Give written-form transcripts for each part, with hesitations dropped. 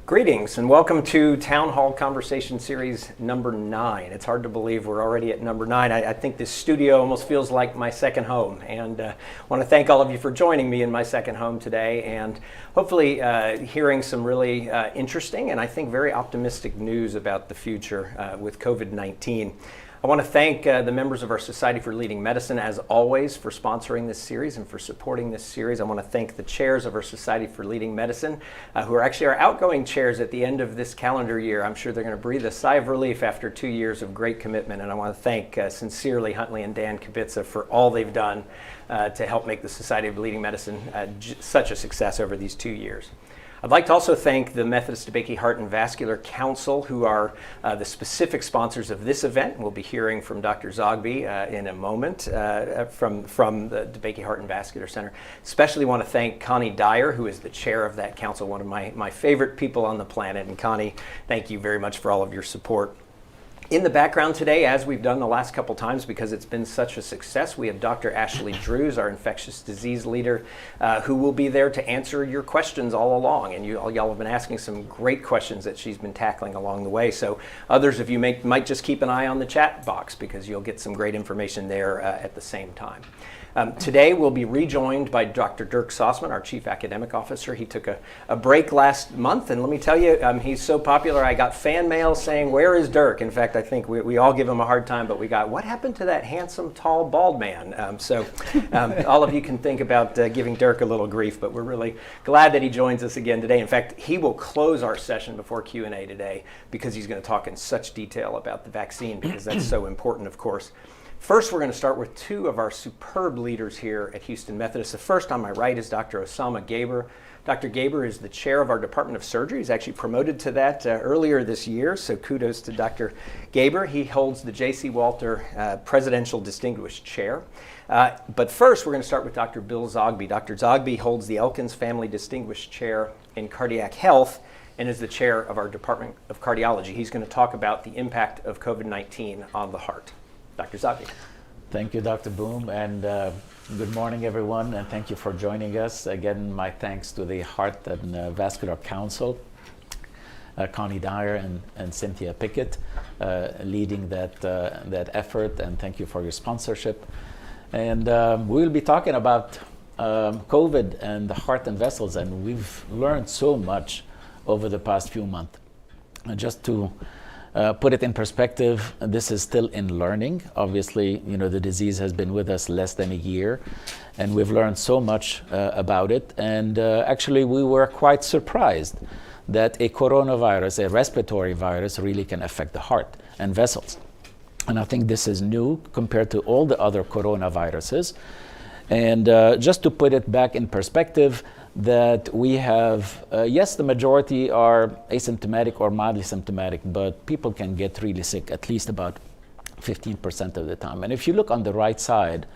Greetings and welcome to Town Hall Conversation Series number 9. It's hard to believe we're already at number 9. I think this studio almost feels like my second home, and I want to thank all of you for joining me in my second home today, and hopefully hearing some really interesting and I think very optimistic news about the future with COVID-19. I want to thank the members of our Society for Leading Medicine, as always, for sponsoring this series and for supporting this series. I want to thank the chairs of our Society for Leading Medicine, who are actually our outgoing chairs at the end of this calendar year. I'm sure they're going to breathe a sigh of relief after 2 years of great commitment. And I want to thank sincerely Huntley and Dan Kibitza for all they've done to help make the Society of Leading Medicine such a success over these 2 years. I'd like to also thank the Methodist DeBakey Heart and Vascular Council, who are the specific sponsors of this event. We'll be hearing from Dr. Zoghbi in a moment from the DeBakey Heart and Vascular Center. Especially want to thank Connie Dyer, who is the chair of that council, one of my favorite people on the planet. And Connie, thank you very much for all of your support. In the background today, as we've done the last couple times because it's been such a success, we have Dr. Ashley Drews, our infectious disease leader, who will be there to answer your questions all along. And y'all have been asking some great questions that she's been tackling along the way. So others of you might just keep an eye on the chat box because you'll get some great information there at the same time. Today we'll be rejoined by Dr. Dirk Sostman, our Chief Academic Officer. He took a break last month, and let me tell you, he's so popular I got fan mail saying, "Where is Dirk?" In fact, I think we all give him a hard time, but we got, "What happened to that handsome, tall, bald man?" All of you can think about giving Dirk a little grief, but we're really glad that he joins us again today. In fact, he will close our session before Q&A today because he's going to talk in such detail about the vaccine because that's so important, of course. First, we're going to start with two of our superb leaders here at Houston Methodist. The first on my right is Dr. Osama Gaber. Dr. Gaber is the chair of our Department of Surgery. He's actually promoted to that earlier this year, so kudos to Dr. Gaber. He holds the J.C. Walter Presidential Distinguished Chair. But first, we're going to start with Dr. Bill Zoghbi. Dr. Zoghbi holds the Elkins Family Distinguished Chair in Cardiac Health and is the chair of our Department of Cardiology. He's going to talk about the impact of COVID-19 on the heart. Dr. Zoghbi. Thank you, Dr. Boom, and good morning, everyone, and thank you for joining us. Again, my thanks to the Heart and Vascular Council, Connie Dyer and Cynthia Pickett, leading that effort, and thank you for your sponsorship. And we'll be talking about COVID and the heart and vessels, and we've learned so much over the past few months. Just to put it in perspective, this is still in learning. Obviously, the disease has been with us less than a year, and we've learned so much about it. And actually, we were quite surprised that a coronavirus, a respiratory virus, really can affect the heart and vessels. And I think this is new compared to all the other coronaviruses. And just to put it back in perspective, that we have, yes, the majority are asymptomatic or mildly symptomatic, but people can get really sick at least about 15% of the time. And if you look on the right side,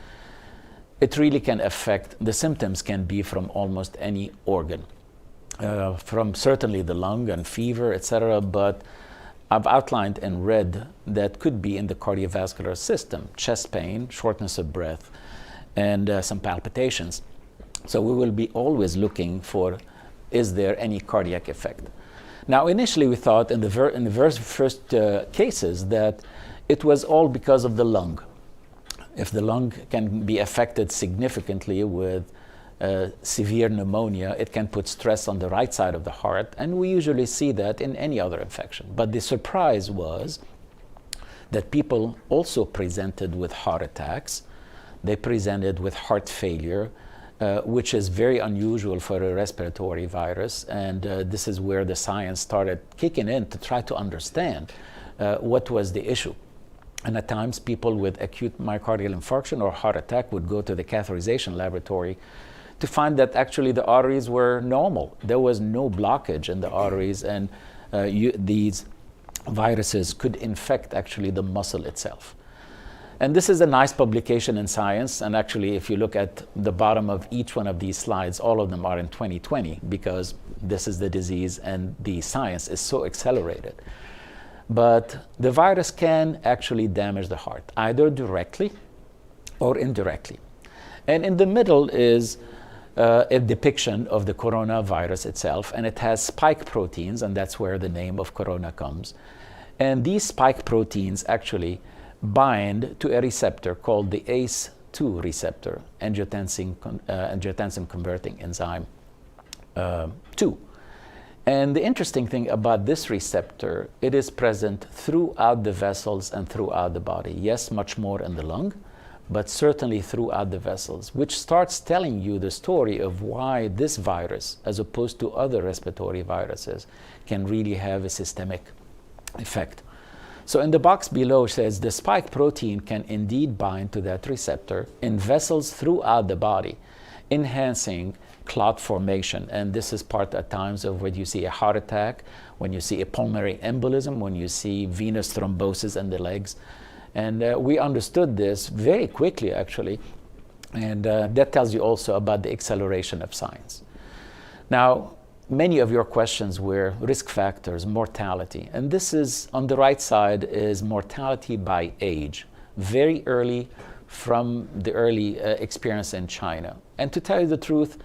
it really can affect, the symptoms can be from almost any organ, from certainly the lung and fever, etc. But I've outlined in red that could be in the cardiovascular system, chest pain, shortness of breath, and some palpitations. So we will be always looking for, is there any cardiac effect? Now, initially we thought in the first cases that it was all because of the lung. If the lung can be affected significantly with severe pneumonia, it can put stress on the right side of the heart, and we usually see that in any other infection. But the surprise was that people also presented with heart attacks. They presented with heart failure, which is very unusual for a respiratory virus, and this is where the science started kicking in to try to understand what was the issue. And at times, people with acute myocardial infarction or heart attack would go to the catheterization laboratory to find that actually the arteries were normal. There was no blockage in the arteries, and these viruses could infect actually the muscle itself. And this is a nice publication in Science, and actually if you look at the bottom of each one of these slides, all of them are in 2020 because this is the disease and the science is so accelerated. But the virus can actually damage the heart, either directly or indirectly. And in the middle is a depiction of the coronavirus itself, and it has spike proteins, and that's where the name of corona comes. And these spike proteins actually bind to a receptor called the ACE2 receptor, angiotensin converting enzyme 2. And the interesting thing about this receptor, it is present throughout the vessels and throughout the body. Yes, much more in the lung, but certainly throughout the vessels, which starts telling you the story of why this virus, as opposed to other respiratory viruses, can really have a systemic effect. So in the box below it says the spike protein can indeed bind to that receptor in vessels throughout the body, enhancing clot formation. And this is part at times of when you see a heart attack, when you see a pulmonary embolism, when you see venous thrombosis in the legs. And we understood this very quickly, actually. And that tells you also about the acceleration of science. Now, many of your questions were risk factors, mortality. And this is, on the right side, is mortality by age, very early from the early experience in China. And to tell you the truth,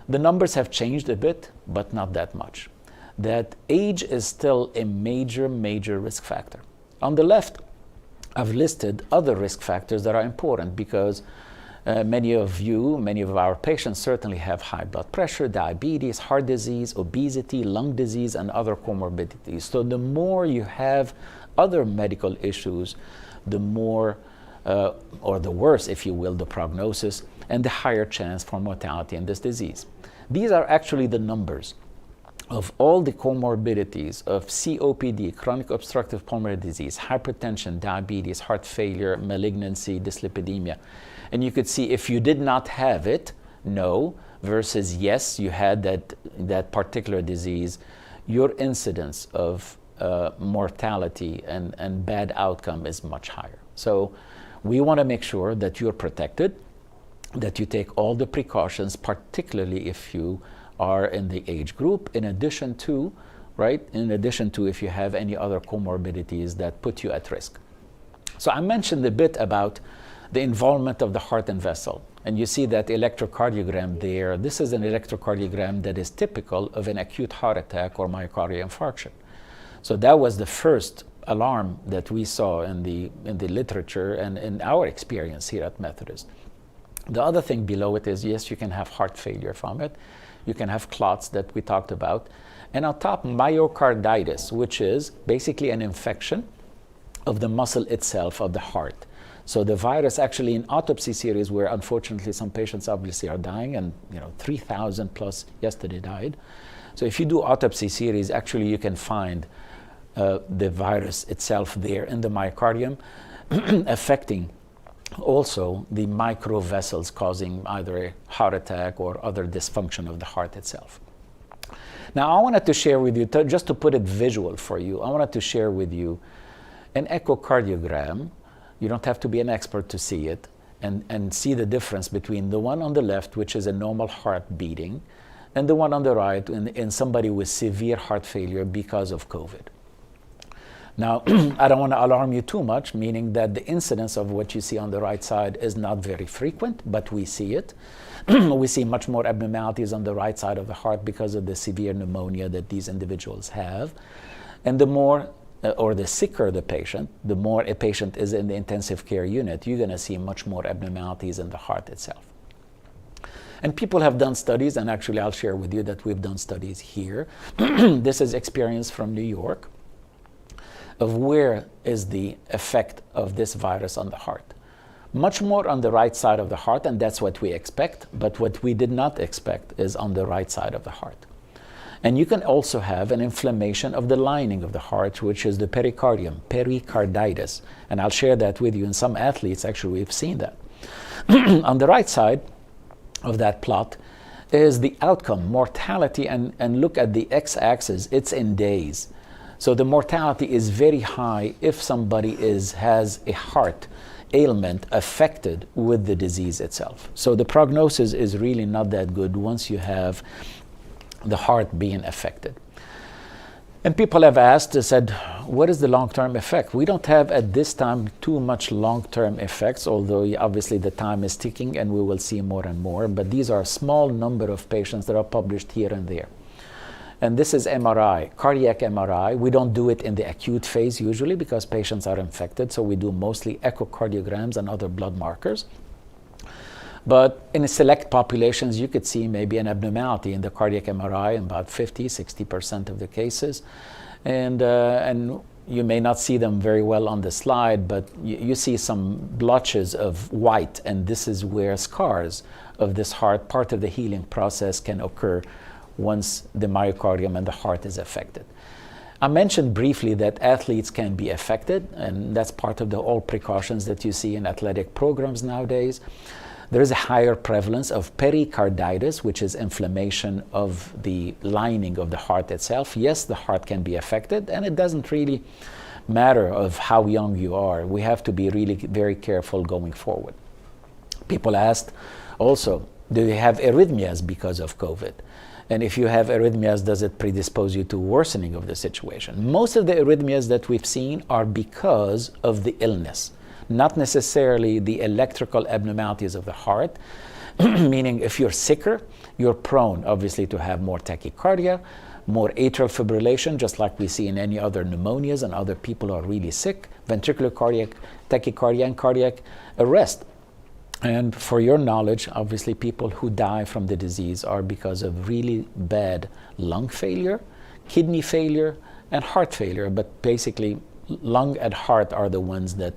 the numbers have changed a bit, but not that much. That age is still a major, major risk factor. On the left, I've listed other risk factors that are important because many of our patients certainly have high blood pressure, diabetes, heart disease, obesity, lung disease, and other comorbidities. So the more you have other medical issues, the more, or the worse, if you will, the prognosis, and the higher chance for mortality in this disease. These are actually the numbers of all the comorbidities of COPD, chronic obstructive pulmonary disease, hypertension, diabetes, heart failure, malignancy, dyslipidemia. And you could see if you did not have it, no, versus yes, you had that particular disease, your incidence of mortality and bad outcome is much higher. So we want to make sure that you're protected, that you take all the precautions, particularly if you are in the age group, in addition to if you have any other comorbidities that put you at risk. So I mentioned a bit about the involvement of the heart and vessel. And you see that electrocardiogram there. This is an electrocardiogram that is typical of an acute heart attack or myocardial infarction. So that was the first alarm that we saw in the literature and in our experience here at Methodist. The other thing below it is, yes, you can have heart failure from it. You can have clots that we talked about. And on top, myocarditis, which is basically an infection of the muscle itself of the heart. So the virus actually in autopsy series where unfortunately some patients obviously are dying, and 3,000 plus yesterday died. So if you do autopsy series, actually you can find the virus itself there in the myocardium affecting also the microvessels, causing either a heart attack or other dysfunction of the heart itself. Now I wanted to share with you, just to put it visual for you, I wanted to share with you an echocardiogram. You don't have to be an expert to see it and see the difference between the one on the left, which is a normal heart beating, and the one on the right in somebody with severe heart failure because of COVID. Now, I don't want to alarm you too much, meaning that the incidence of what you see on the right side is not very frequent, but we see it. We see much more abnormalities on the right side of the heart because of the severe pneumonia that these individuals have. And the more, or the sicker the patient, the more a patient is in the intensive care unit, you're going to see much more abnormalities in the heart itself. And people have done studies, and actually I'll share with you that we've done studies here. This is experience from New York, of where is the effect of this virus on the heart. Much more on the right side of the heart, and that's what we expect, but what we did not expect is on the right side of the heart. And you can also have an inflammation of the lining of the heart, which is the pericardium, pericarditis. And I'll share that with you. In some athletes, actually, we've seen that. On the right side of that plot is the outcome, mortality, and look at the x-axis, it's in days. So the mortality is very high if somebody has a heart ailment affected with the disease itself. So the prognosis is really not that good once you have the heart being affected. And people have asked, they said, what is the long-term effect? We don't have at this time too much long-term effects, although obviously the time is ticking and we will see more and more, but these are a small number of patients that are published here and there. And this is MRI, cardiac MRI. We don't do it in the acute phase usually because patients are infected, so we do mostly echocardiograms and other blood markers. But in select populations, you could see maybe an abnormality in the cardiac MRI in about 50–60% of the cases. And you may not see them very well on the slide, but you see some blotches of white, and this is where scars of this heart, part of the healing process, can occur once the myocardium and the heart is affected. I mentioned briefly that athletes can be affected, and that's part of the all precautions that you see in athletic programs nowadays. There is a higher prevalence of pericarditis, which is inflammation of the lining of the heart itself. Yes, the heart can be affected, and it doesn't really matter of how young you are. We have to be really very careful going forward. People asked also, do you have arrhythmias because of COVID? And if you have arrhythmias, does it predispose you to worsening of the situation? Most of the arrhythmias that we've seen are because of the illness, not necessarily the electrical abnormalities of the heart, meaning if you're sicker, you're prone obviously to have more tachycardia, more atrial fibrillation, just like we see in any other pneumonias and other people who are really sick, ventricular cardiac tachycardia and cardiac arrest. And for your knowledge, obviously people who die from the disease are because of really bad lung failure, kidney failure, and heart failure. But basically, lung and heart are the ones that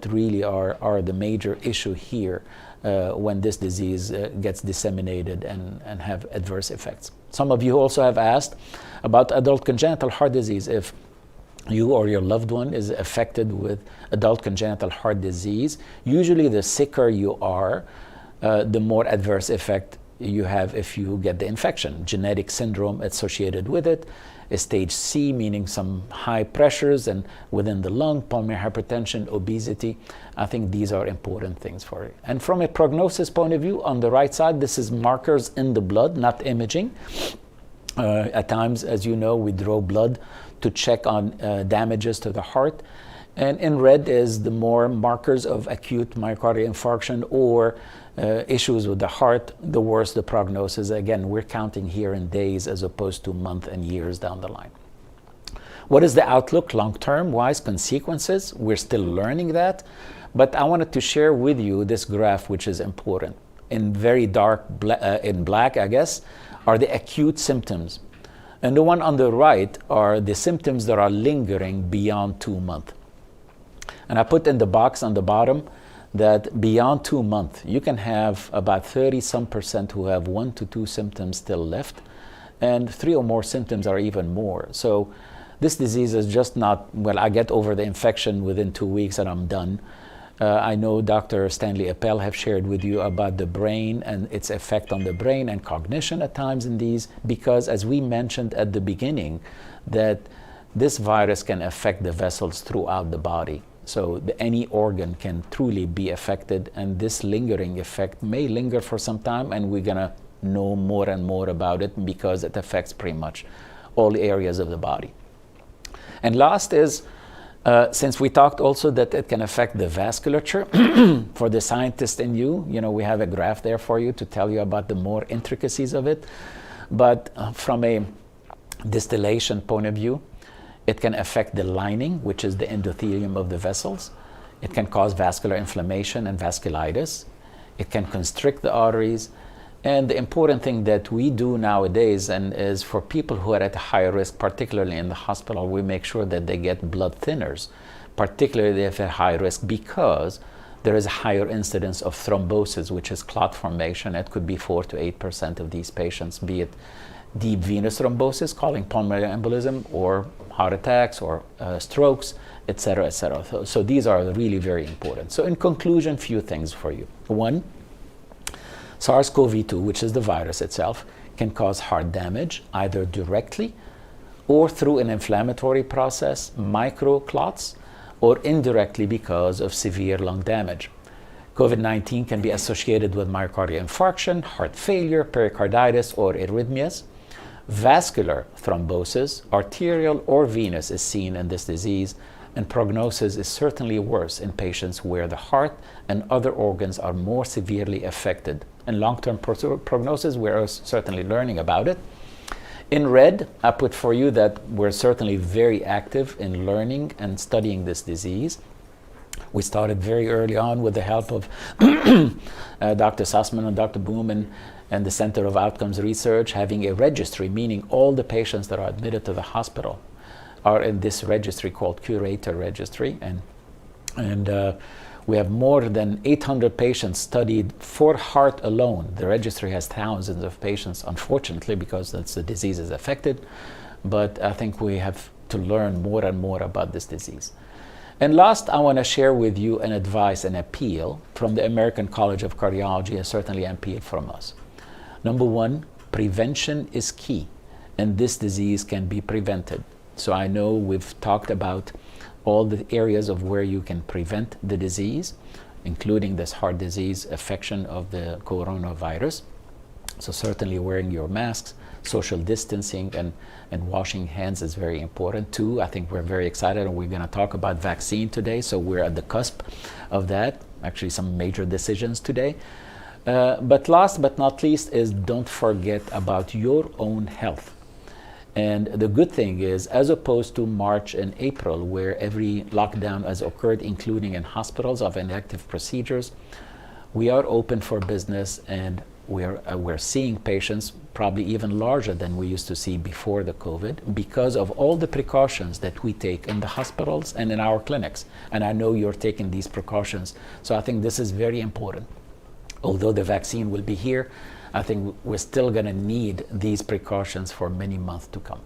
really are the major issue here when this disease gets disseminated and have adverse effects. Some of you also have asked about adult congenital heart disease. If you or your loved one is affected with adult congenital heart disease, usually the sicker you are, the more adverse effect you have if you get the infection. Genetic syndrome associated with it, a stage C, meaning some high pressures and within the lung, pulmonary hypertension, obesity. I think these are important things for it. And from a prognosis point of view, on the right side, this is markers in the blood, not imaging. At times, as you know, we draw blood to check on damages to the heart. And in red is the more markers of acute myocardial infarction or issues with the heart, the worse the prognosis. Again, we're counting here in days as opposed to months and years down the line. What is the outlook long-term wise consequences? We're still learning that, but I wanted to share with you this graph, which is important. In very dark, in black, I guess, are the acute symptoms. And the one on the right are the symptoms that are lingering beyond 2 months. And I put in the box on the bottom that beyond 2 months, you can have about 30% who have 1 to 2 symptoms still left, and 3 or more symptoms are even more. So this disease is just not, well, I get over the infection within 2 weeks and I'm done. I know Dr. Stanley Appel have shared with you about the brain and its effect on the brain and cognition at times in these, because as we mentioned at the beginning, that this virus can affect the vessels throughout the body. So any organ can truly be affected, and this lingering effect may linger for some time, and we're gonna know more and more about it because it affects pretty much all areas of the body. And last is, since we talked also that it can affect the vasculature, for the scientist in you, we have a graph there for you to tell you about the more intricacies of it. But from a distillation point of view, it can affect the lining, which is the endothelium of the vessels. It can cause vascular inflammation and vasculitis. It can constrict the arteries. And the important thing that we do nowadays, and is for people who are at a higher risk, particularly in the hospital, we make sure that they get blood thinners, particularly if they're high risk, because there is a higher incidence of thrombosis, which is clot formation. It could be 4 to 8% of these patients, be it deep venous thrombosis, calling pulmonary embolism, or heart attacks, or strokes, etc., etc. So these are really very important. So in conclusion, few things for you. One, SARS-CoV-2, which is the virus itself, can cause heart damage either directly or through an inflammatory process, microclots, or indirectly because of severe lung damage. COVID-19 can be associated with myocardial infarction, heart failure, pericarditis, or arrhythmias. Vascular thrombosis, arterial or venous, is seen in this disease, and prognosis is certainly worse in patients where the heart and other organs are more severely affected. And long-term prognosis, we're certainly learning about it. In red, I put for you that we're certainly very active in learning and studying this disease. We started very early on with the help of Dr. Sostman and Dr. Boom and the Center of Outcomes Research, having a registry, meaning all the patients that are admitted to the hospital are in this registry called Curator Registry. And we have more than 800 patients studied for heart alone. The registry has thousands of patients, unfortunately, because that's the disease is affected. But I think we have to learn more and more about this disease. And last, I want to share with you an advice, an appeal from the American College of Cardiology, and certainly an appeal from us. Number one, prevention is key, and this disease can be prevented. So I know we've talked about all the areas of where you can prevent the disease, including this heart disease affection of the coronavirus. So certainly wearing your masks, social distancing, and washing hands is very important too. I think we're very excited, and we're going to talk about vaccine today. So we're at the cusp of that, actually some major decisions today. But last but not least is don't forget about your own health. And the good thing is, as opposed to March and April, where every lockdown has occurred, including in hospitals of elective procedures, we are open for business, and we're seeing patients probably even larger than we used to see before the COVID, because of all the precautions that we take in the hospitals and in our clinics. And I know you're taking these precautions. So I think this is very important. Although the vaccine will be here, I think we're still going to need these precautions for many months to come.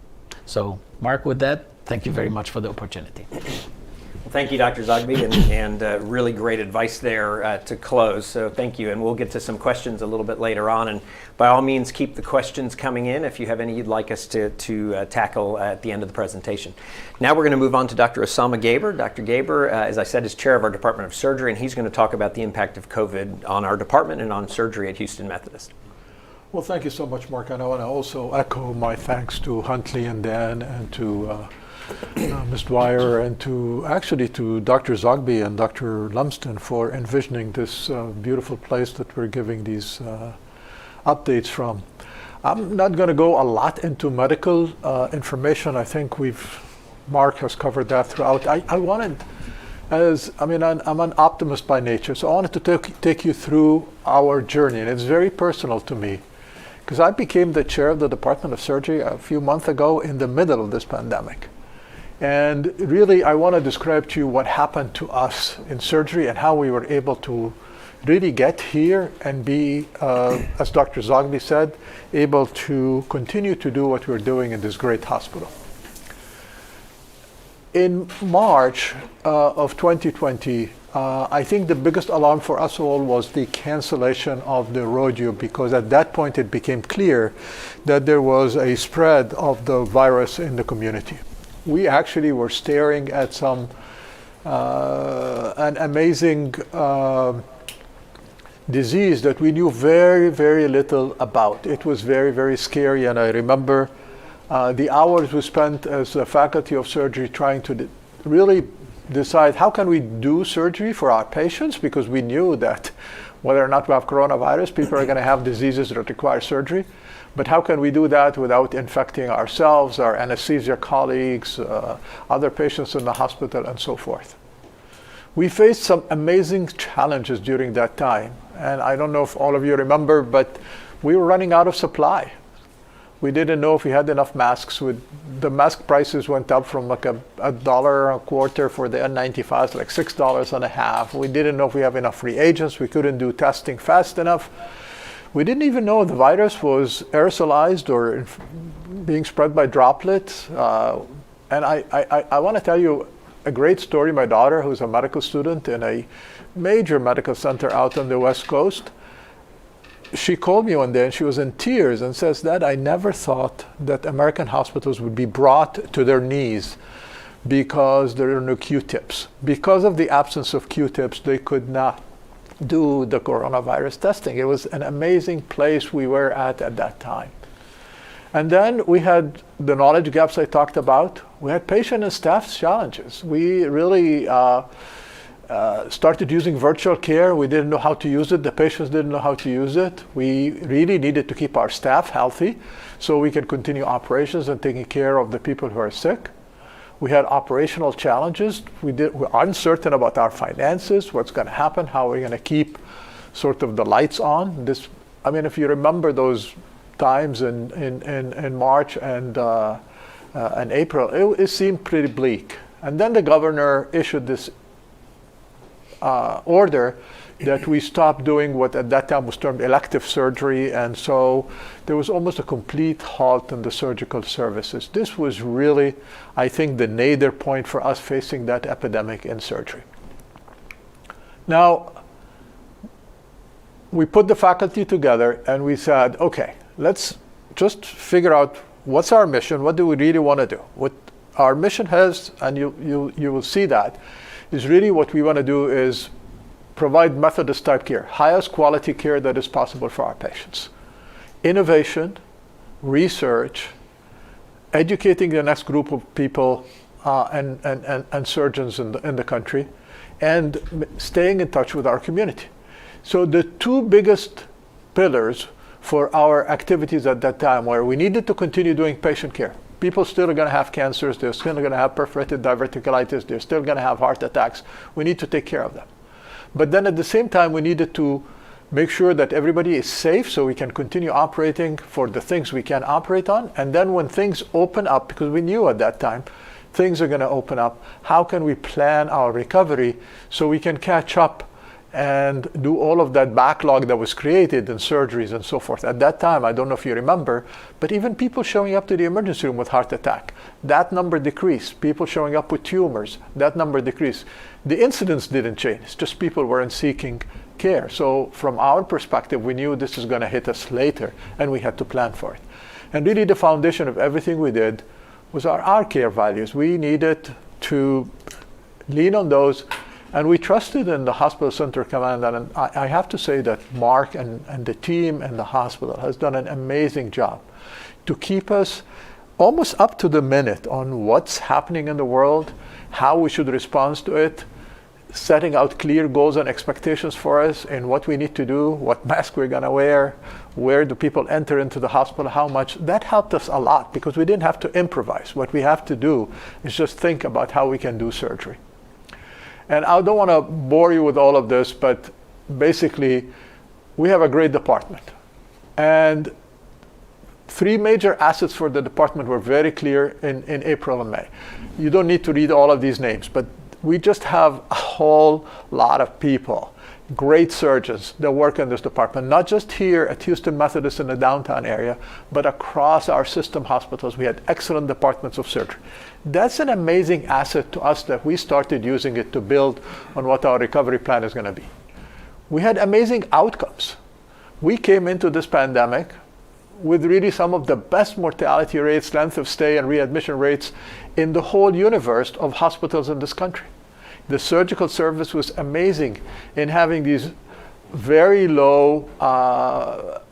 So, Mark, with that, thank you very much for the opportunity. Well, thank you, Dr. Zoghbi, and really great advice there to close. So thank you, and we'll get to some questions a little bit later on. And by all means, keep the questions coming in if you have any you'd like us to tackle at the end of the presentation. Now we're going to move on to Dr. Osama Gaber. Dr. Gaber, as I said, is chair of our Department of Surgery, and he's going to talk about the impact of COVID on our department and on surgery at Houston Methodist. Well, thank you so much, Mark. And I want to also echo my thanks to Huntley and Dan, and to Ms. Dwyer, and to Dr. Zoghbi and Dr. Lumsden for envisioning this beautiful place that we're giving these updates from. I'm not going to go a lot into medical information. I think Mark has covered that throughout. I'm an optimist by nature, so I wanted to take you through our journey, and it's very personal to me, because I became the chair of the Department of Surgery a few months ago in the middle of this pandemic. And really, I want to describe to you what happened to us in surgery and how we were able to really get here and be, as Dr. Zoghbi said, able to continue to do what we're doing in this great hospital. In March of 2020, I think the biggest alarm for us all was the cancellation of the rodeo, because at that point it became clear that there was a spread of the virus in the community. We actually were staring at an amazing disease that we knew very, very little about. It was very, very scary, and I remember the hours we spent as a faculty of surgery trying to really decide how can we do surgery for our patients, because we knew that whether or not we have coronavirus, people are going to have diseases that require surgery. But how can we do that without infecting ourselves, our anesthesia colleagues, other patients in the hospital, and so forth? We faced some amazing challenges during that time. And I don't know if all of you remember, but we were running out of supply. We didn't know if we had enough masks. The mask prices went up from like $1 a quarter for the N95s, like $6.50. We didn't know if we have enough reagents. We couldn't do testing fast enough. We didn't even know the virus was aerosolized or being spread by droplets. And I want to tell you a great story. My daughter, who's a medical student in a major medical center out on the West Coast, she called me one day and she was in tears and says, "Dad, I never thought that American hospitals would be brought to their knees because there are no Q-tips. Because of the absence of Q-tips, they could not do the coronavirus testing." It was an amazing place we were at that time. And then we had the knowledge gaps I talked about. We had patient and staff challenges. We really started using virtual care. We didn't know how to use it. The patients didn't know how to use it. We really needed to keep our staff healthy so we could continue operations and taking care of the people who are sick. We had operational challenges. We're uncertain about our finances, what's going to happen, how we're going to keep sort of the lights on. If you remember those times in March and April, it seemed pretty bleak. And then the governor issued this order that we stopped doing what at that time was termed elective surgery, and so there was almost a complete halt in the surgical services. This was really, I think, the nadir point for us facing that epidemic in surgery. Now, we put the faculty together and we said, okay, let's just figure out what's our mission, what do we really want to do. What our mission has, and you will see that, is really what we want to do is provide Methodist type care, highest quality care that is possible for our patients. Innovation, research, educating the next group of people and surgeons in the country, and staying in touch with our community. So the two biggest pillars for our activities at that time were we needed to continue doing patient care. People still are going to have cancers, they're still going to have perforated diverticulitis, they're still going to have heart attacks. We need to take care of them. But then at the same time, we needed to make sure that everybody is safe so we can continue operating for the things we can operate on. And then when things open up, because we knew at that time things are going to open up, how can we plan our recovery so we can catch up and do all of that backlog that was created in surgeries and so forth. At that time, I don't know if you remember, but even people showing up to the emergency room with heart attack, that number decreased. People showing up with tumors, that number decreased. The incidence didn't change, it's just people weren't seeking care. So from our perspective, we knew this is going to hit us later, and we had to plan for it. And really the foundation of everything we did was our care values. We needed to lean on those. And we trusted in the hospital center command, and I have to say that Marc and the team and the hospital has done an amazing job to keep us almost up to the minute on what's happening in the world, how we should respond to it, setting out clear goals and expectations for us and what we need to do, what mask we're going to wear, where do people enter into the hospital, how much. That helped us a lot because we didn't have to improvise. What we have to do is just think about how we can do surgery. And I don't want to bore you with all of this, but basically, we have a great department. And three major assets for the department were very clear in April and May. You don't need to read all of these names, but we just have a whole lot of people, great surgeons that work in this department, not just here at Houston Methodist in the downtown area, but across our system hospitals. We had excellent departments of surgery. That's an amazing asset to us that we started using it to build on what our recovery plan is going to be. We had amazing outcomes. We came into this pandemic with really some of the best mortality rates, length of stay, and readmission rates in the whole universe of hospitals in this country. The surgical service was amazing in having these very low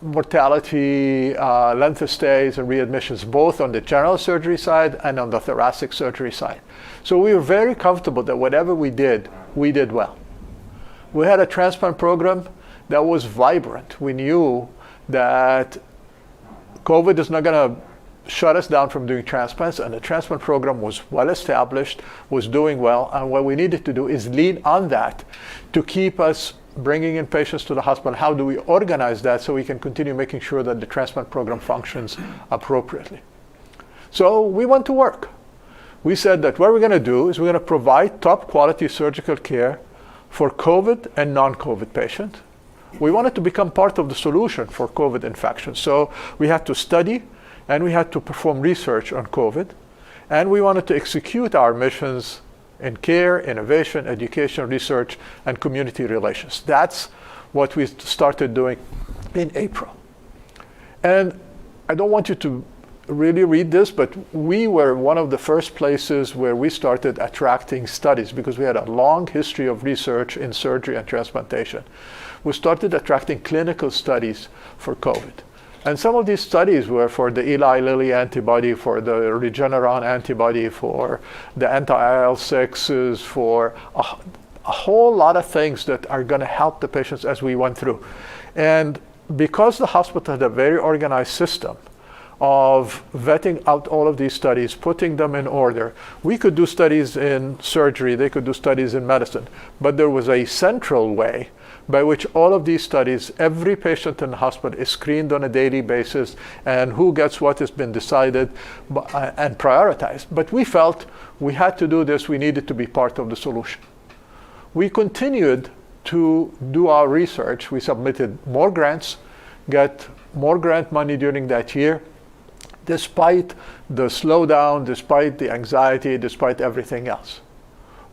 mortality, length of stays and readmissions, both on the general surgery side and on the thoracic surgery side. So we were very comfortable that whatever we did well. We had a transplant program that was vibrant. We knew that COVID is not going to shut us down from doing transplants, and the transplant program was well established, was doing well, and what we needed to do is lean on that to keep us bringing in patients to the hospital. How do we organize that so we can continue making sure that the transplant program functions appropriately? So we went to work. We said that what we're going to do is we're going to provide top quality surgical care for COVID and non-COVID patients. We wanted to become part of the solution for COVID infections. So we had to study and we had to perform research on COVID, and we wanted to execute our missions in care, innovation, education, research, and community relations. That's what we started doing in April. And I don't want you to really read this, but we were one of the first places where we started attracting studies because we had a long history of research in surgery and transplantation. We started attracting clinical studies for COVID. And some of these studies were for the Eli Lilly antibody, for the Regeneron antibody, for the anti-IL-6s, for a whole lot of things that are going to help the patients as we went through. And because the hospital had a very organized system of vetting out all of these studies, putting them in order, we could do studies in surgery, they could do studies in medicine, but there was a central way by which all of these studies, every patient in the hospital is screened on a daily basis, and who gets what has been decided and prioritized. But we felt we had to do this, we needed to be part of the solution. We continued to do our research. We submitted more grants, got more grant money during that year, despite the slowdown, despite the anxiety, despite everything else.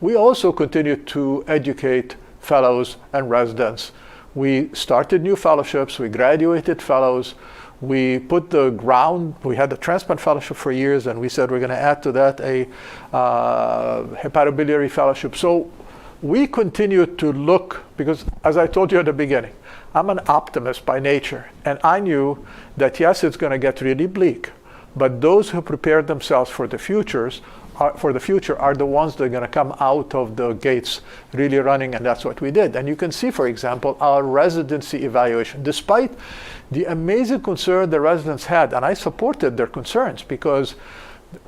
We also continued to educate fellows and residents. We started new fellowships, we graduated fellows, we put the ground, we had a transplant fellowship for years, and we said we're going to add to that a hepatobiliary fellowship. So we continued to look, because as I told you at the beginning, I'm an optimist by nature, and I knew that yes, it's going to get really bleak, but those who prepared themselves for the future are the ones that are going to come out of the gates really running, and that's what we did. And you can see, for example, our residency evaluation. Despite the amazing concern the residents had, and I supported their concerns because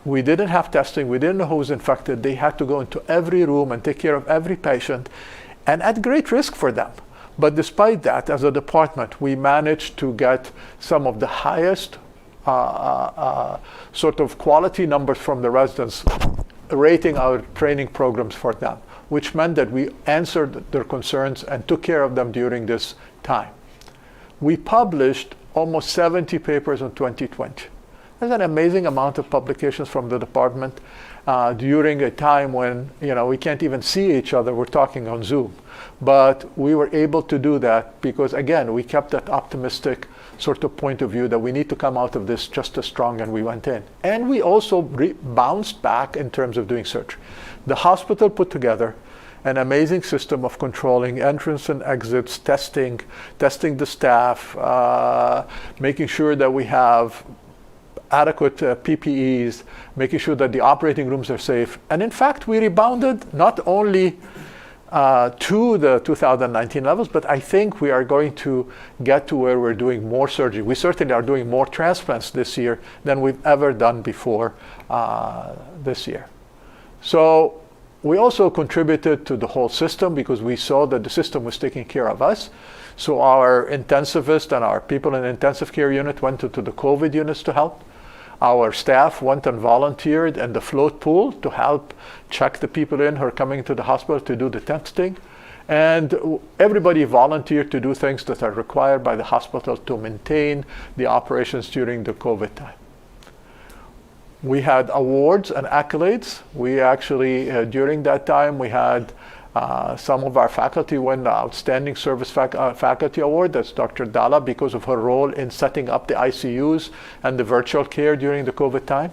we didn't have testing, we didn't know who was infected, they had to go into every room and take care of every patient, and at great risk for them. But despite that, as a department, we managed to get some of the highest sort of quality numbers from the residents, rating our training programs for them, which meant that we answered their concerns and took care of them during this time. We published almost 70 papers in 2020. That's an amazing amount of publications from the department during a time when we can't even see each other. We're talking on Zoom. But we were able to do that because, again, we kept that optimistic sort of point of view that we need to come out of this just as strong, and we went in. And we also bounced back in terms of doing surgery. The hospital put together an amazing system of controlling entrance and exits, testing the staff, making sure that we have adequate PPEs, making sure that the operating rooms are safe. And in fact, we rebounded not only to the 2019 levels, but I think we are going to get to where we're doing more surgery. We certainly are doing more transplants this year than we've ever done before this year. So we also contributed to the whole system because we saw that the system was taking care of us. So our intensivists and our people in the intensive care unit went into the COVID units to help. Our staff went and volunteered in the float pool to help check the people in who are coming to the hospital to do the testing. And everybody volunteered to do things that are required by the hospital to maintain the operations during the COVID time. We had awards and accolades. We actually, during that time, we had some of our faculty won the Outstanding Service Faculty Award. That's Dr. Dalla, because of her role in setting up the ICUs and the virtual care during the COVID time.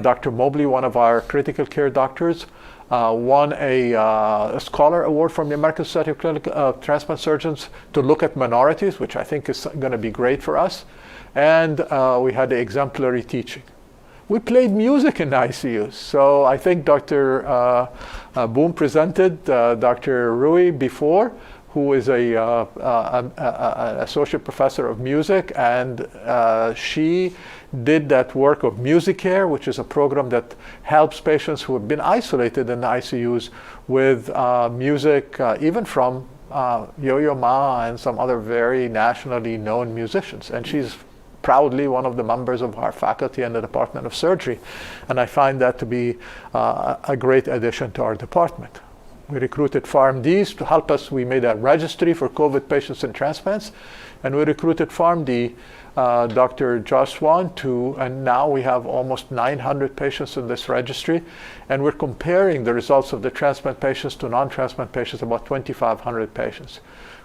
Dr. Mobley, one of our critical care doctors, won a Scholar Award from the American Society of Clinical Transplant Surgeons to look at minorities, which I think is going to be great for us. And we had the exemplary teaching. We played music in the ICUs. So I think Dr. Boom presented Dr. Rui before, who is an associate professor of music, and she did that work of Music Care, which is a program that helps patients who have been isolated in the ICUs with music, even from Yo-Yo Ma and some other very nationally known musicians. And she's proudly one of the members of our faculty in the Department of Surgery, and I find that to be a great addition to our department. We recruited PharmDs to help us. We made a registry for COVID patients and transplants, and we recruited PharmD, Dr. Josh Swan, and now we have almost 900 patients in this registry, and we're comparing the results of the transplant patients to non-transplant patients, about 2,500 patients.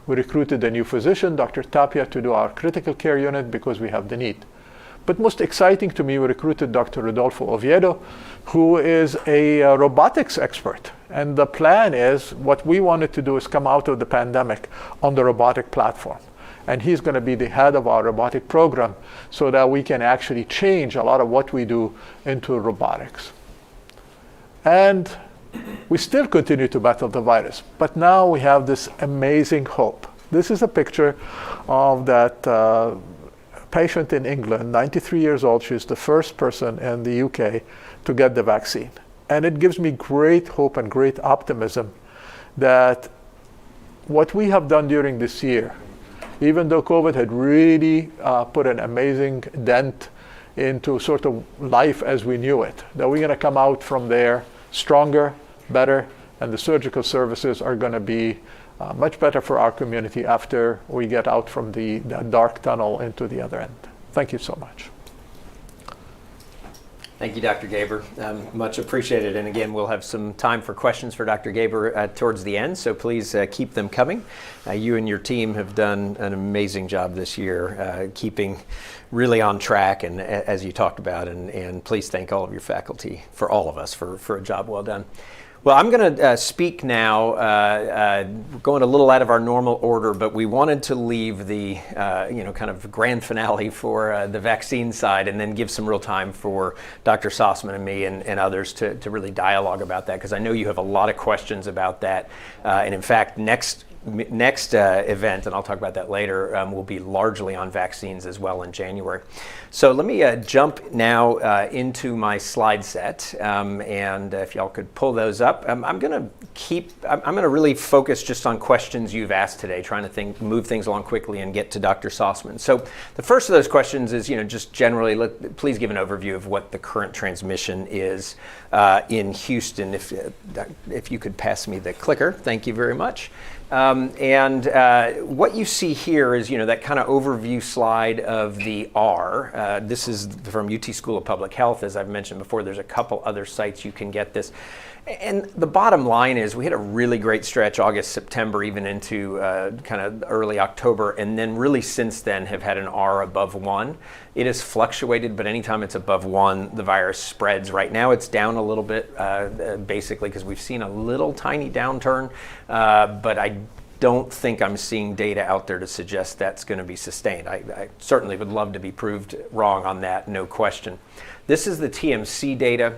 We recruited a new physician, Dr. Tapia, to do our critical care unit because we have the need. But most exciting to me, we recruited Dr. Rodolfo Oviedo, who is a robotics expert. And the plan is, what we wanted to do is come out of the pandemic on the robotic platform. and he's going to be the head of our robotic program so that we can actually change a lot of what we do into robotics. And we still continue to battle the virus, but now we have this amazing hope. This is a picture of that patient in England, 93 years old. She's the first person in the UK to get the vaccine. And it gives me great hope and great optimism that what we have done during this year, even though COVID had really put an amazing dent into sort of life as we knew it, that we're going to come out from there stronger, better, and the surgical services are going to be much better for our community after we get out from the dark tunnel into the other end. Thank you so much. Thank you, Dr. Gaber. Much appreciated. And again, we'll have some time for questions for Dr. Gaber towards the end, so please keep them coming. You and your team have done an amazing job this year, keeping really on track, and as you talked about, and please thank all of your faculty, for all of us, for a job well done. Well, I'm going to speak now. We're going a little out of our normal order, but we wanted to leave the kind of grand finale for the vaccine side, and then give some real time for Dr. Sostman and me and others to really dialogue about that, because I know you have a lot of questions about that. And in fact, next event, and I'll talk about that later, will be largely on vaccines as well in January. So let me jump now into my slide set, and if y'all could pull those up. I'm going to really focus just on questions you've asked today, trying to move things along quickly and get to Dr. Sostman. So the first of those questions is, just generally, please give an overview of what the current transmission is in Houston. If you could pass me the clicker, thank you very much. What you see here is, that kind of overview slide of the R. This is from UT School of Public Health. As I've mentioned before, there's a couple other sites you can get this. And the bottom line is we had a really great stretch, August, September, even into kind of early October, and then really since then have had an R above 1. It has fluctuated, but anytime it's above 1, the virus spreads. Right now it's down a little bit, basically because we've seen a little tiny downturn, but I don't think I'm seeing data out there to suggest that's going to be sustained. I certainly would love to be proved wrong on that, no question. This is the TMC data.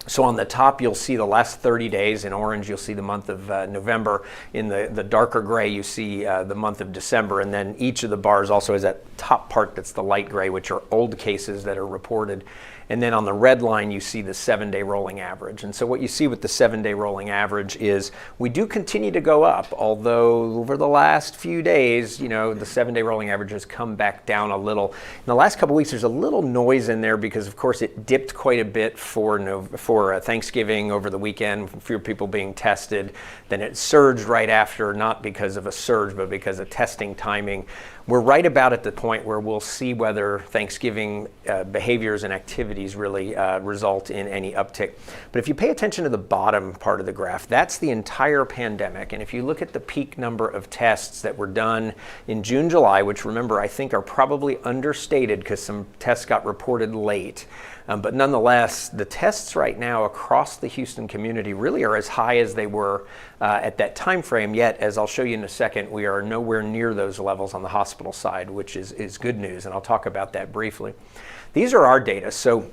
So on the top, you'll see the last 30 days. In orange, you'll see the month of November. In the darker gray, you see the month of December. And then each of the bars also has that top part that's the light gray, which are old cases that are reported. And then on the red line, you see the 7-day rolling average. And so what you see with the 7-day rolling average is we do continue to go up, although over the last few days, the 7-day rolling average has come back down a little. In the last couple of weeks, there's a little noise in there because, of course, it dipped quite a bit for Thanksgiving over the weekend, fewer people being tested. Then it surged right after, not because of a surge, but because of testing timing. We're right about at the point where we'll see whether Thanksgiving behaviors and activities really result in any uptick. But if you pay attention to the bottom part of the graph, that's the entire pandemic. And if you look at the peak number of tests that were done in June, July, which remember I think are probably understated because some tests got reported late. But nonetheless, the tests right now across the Houston community really are as high as they were at that time frame. Yet, as I'll show you in a second, we are nowhere near those levels on the hospital side, which is good news, and I'll talk about that briefly. These are our data. So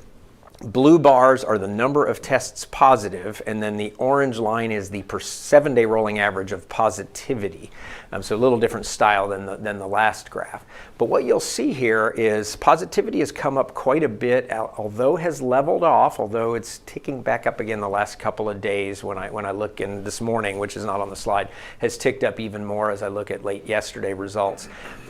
blue bars are the number of tests positive, and then the orange line is the 7-day rolling average of positivity. So a little different style than the last graph. But what you'll see here is positivity has come up quite a bit, although has leveled off, although it's ticking back up again the last couple of days. When I look in this morning, which is not on the slide, has ticked up even more as I look at late yesterday results.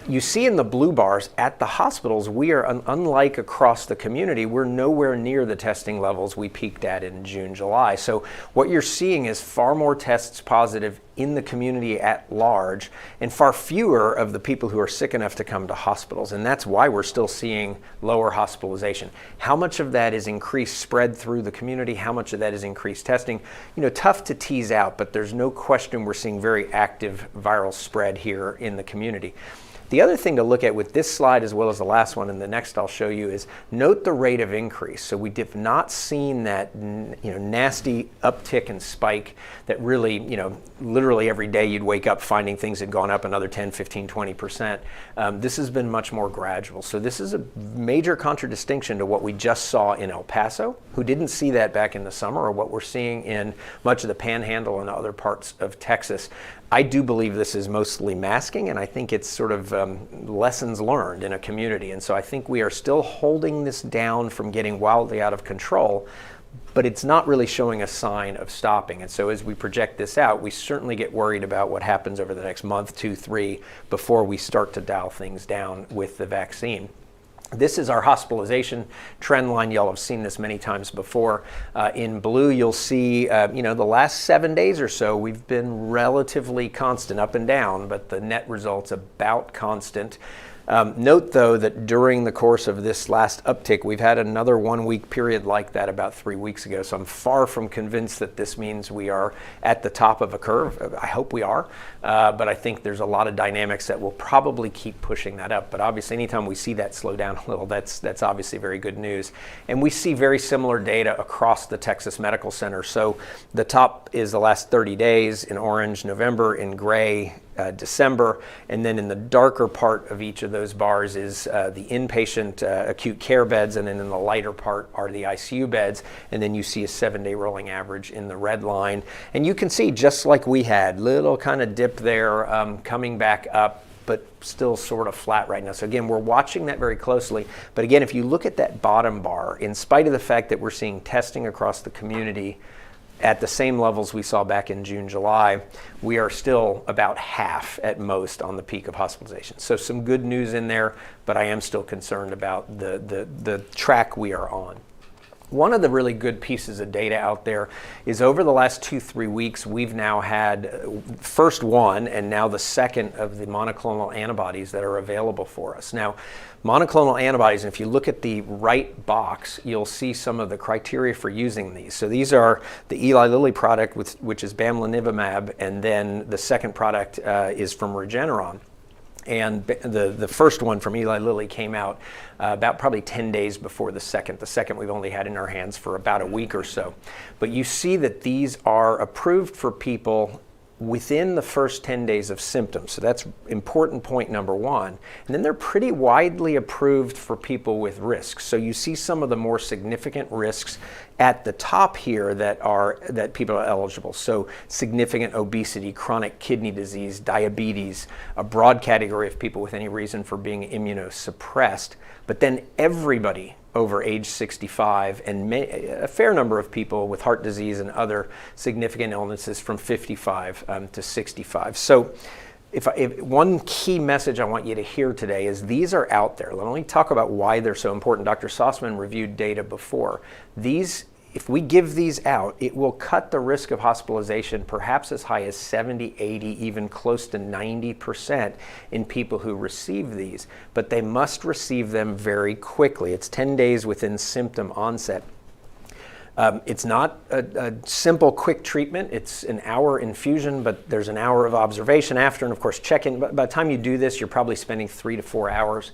You see in the blue bars at the hospitals, we are unlike across the community, we're nowhere near the testing levels we peaked at in June, July. So what you're seeing is far more tests positive in the community at large, and far fewer of the people who are sick enough to come to hospitals. And that's why we're still seeing lower hospitalization. How much of that is increased spread through the community? How much of that is increased testing? Tough to tease out, but there's no question we're seeing very active viral spread here in the community. The other thing to look at with this slide, as well as the last one and the next I'll show you, is note the rate of increase. So we have not seen that nasty uptick and spike that really literally literally every day you'd wake up finding things had gone up another 10, 15, 20%. This has been much more gradual. So this is a major contradistinction to what we just saw in El Paso, who didn't see that back in the summer, or what we're seeing in much of the Panhandle and other parts of Texas. I do believe this is mostly masking, and I think it's sort of lessons learned in a community. And so I think we are still holding this down from getting wildly out of control, but it's not really showing a sign of stopping. And so as we project this out, we certainly get worried about what happens over the next month, 2, 3, before we start to dial things down with the vaccine. This is our hospitalization trend line. Y'all have seen this many times before. In blue, you'll see, the last 7 days or so, we've been relatively constant, up and down, but the net result's about constant. Note, though, that during the course of this last uptick, we've had another 1 week period like that about 3 weeks ago. So I'm far from convinced that this means we are at the top of a curve. I hope we are, but I think there's a lot of dynamics that will probably keep pushing that up. But obviously, anytime we see that slow down a little, that's obviously very good news. And we see very similar data across the Texas Medical Center. So the top is the last 30 days in orange, November, in gray, December, and then in the darker part of each of those bars is the inpatient acute care beds, and then in the lighter part are the ICU beds, and then you see a 7-day rolling average in the red line. And you can see, just like we had, little kind of dip there, coming back up, but still sort of flat right now. So again, we're watching that very closely. But again, if you look at that bottom bar, in spite of the fact that we're seeing testing across the community at the same levels we saw back in June, July, we are still about half at most on the peak of hospitalization. So some good news in there, but I am still concerned about the track we are on. One of the really good pieces of data out there is over the last 2-3 weeks, we've now had first one and now the second of the monoclonal antibodies that are available for us. Now, monoclonal antibodies, and if you look at the right box, you'll see some of the criteria for using these. So these are the Eli Lilly product, which is bamlanivimab, and then the second product is from Regeneron. And the first one from Eli Lilly came out about probably 10 days before the second. The second we've only had in our hands for about a week or so. But you see that these are approved for people within the first 10 days of symptoms. So that's important point number one. And then they're pretty widely approved for people with risks. So you see some of the more significant risks at the top here that people are eligible. So significant obesity, chronic kidney disease, diabetes, a broad category of people with any reason for being immunosuppressed. But then everybody over age 65, and a fair number of people with heart disease and other significant illnesses from 55 to 65. So if one key message I want you to hear today is these are out there. Let me talk about why they're so important. Dr. Sostman reviewed data before. If we give these out, it will cut the risk of hospitalization perhaps as high as 70, 80, even close to 90% in people who receive these. But they must receive them very quickly. It's 10 days within symptom onset. It's not a simple, quick treatment. It's an hour infusion, but there's an hour of observation after, and of course check-in. By the time you do this, you're probably spending 3 to 4 hours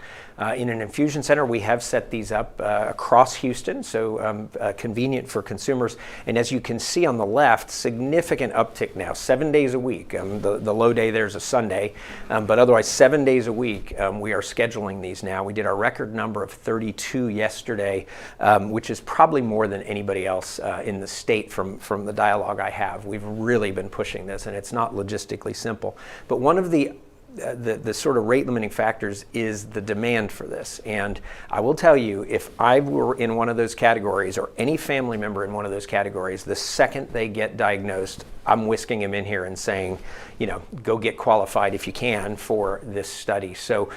in an infusion center. We have set these up across Houston, so convenient for consumers. And as you can see on the left, significant uptick now, 7 days a week. The low day there's a Sunday, but otherwise 7 days a week we are scheduling these now. We did our record number of 32 yesterday, which is probably more than anybody else in the state from the dialogue I have. We've really been pushing this, and it's not logistically simple. But one of the sort of rate limiting factors is the demand for this. And I will tell you, if I were in one of those categories, or any family member in one of those categories, the second they get diagnosed, I'm whisking him in here and saying, go get qualified if you can for this study. So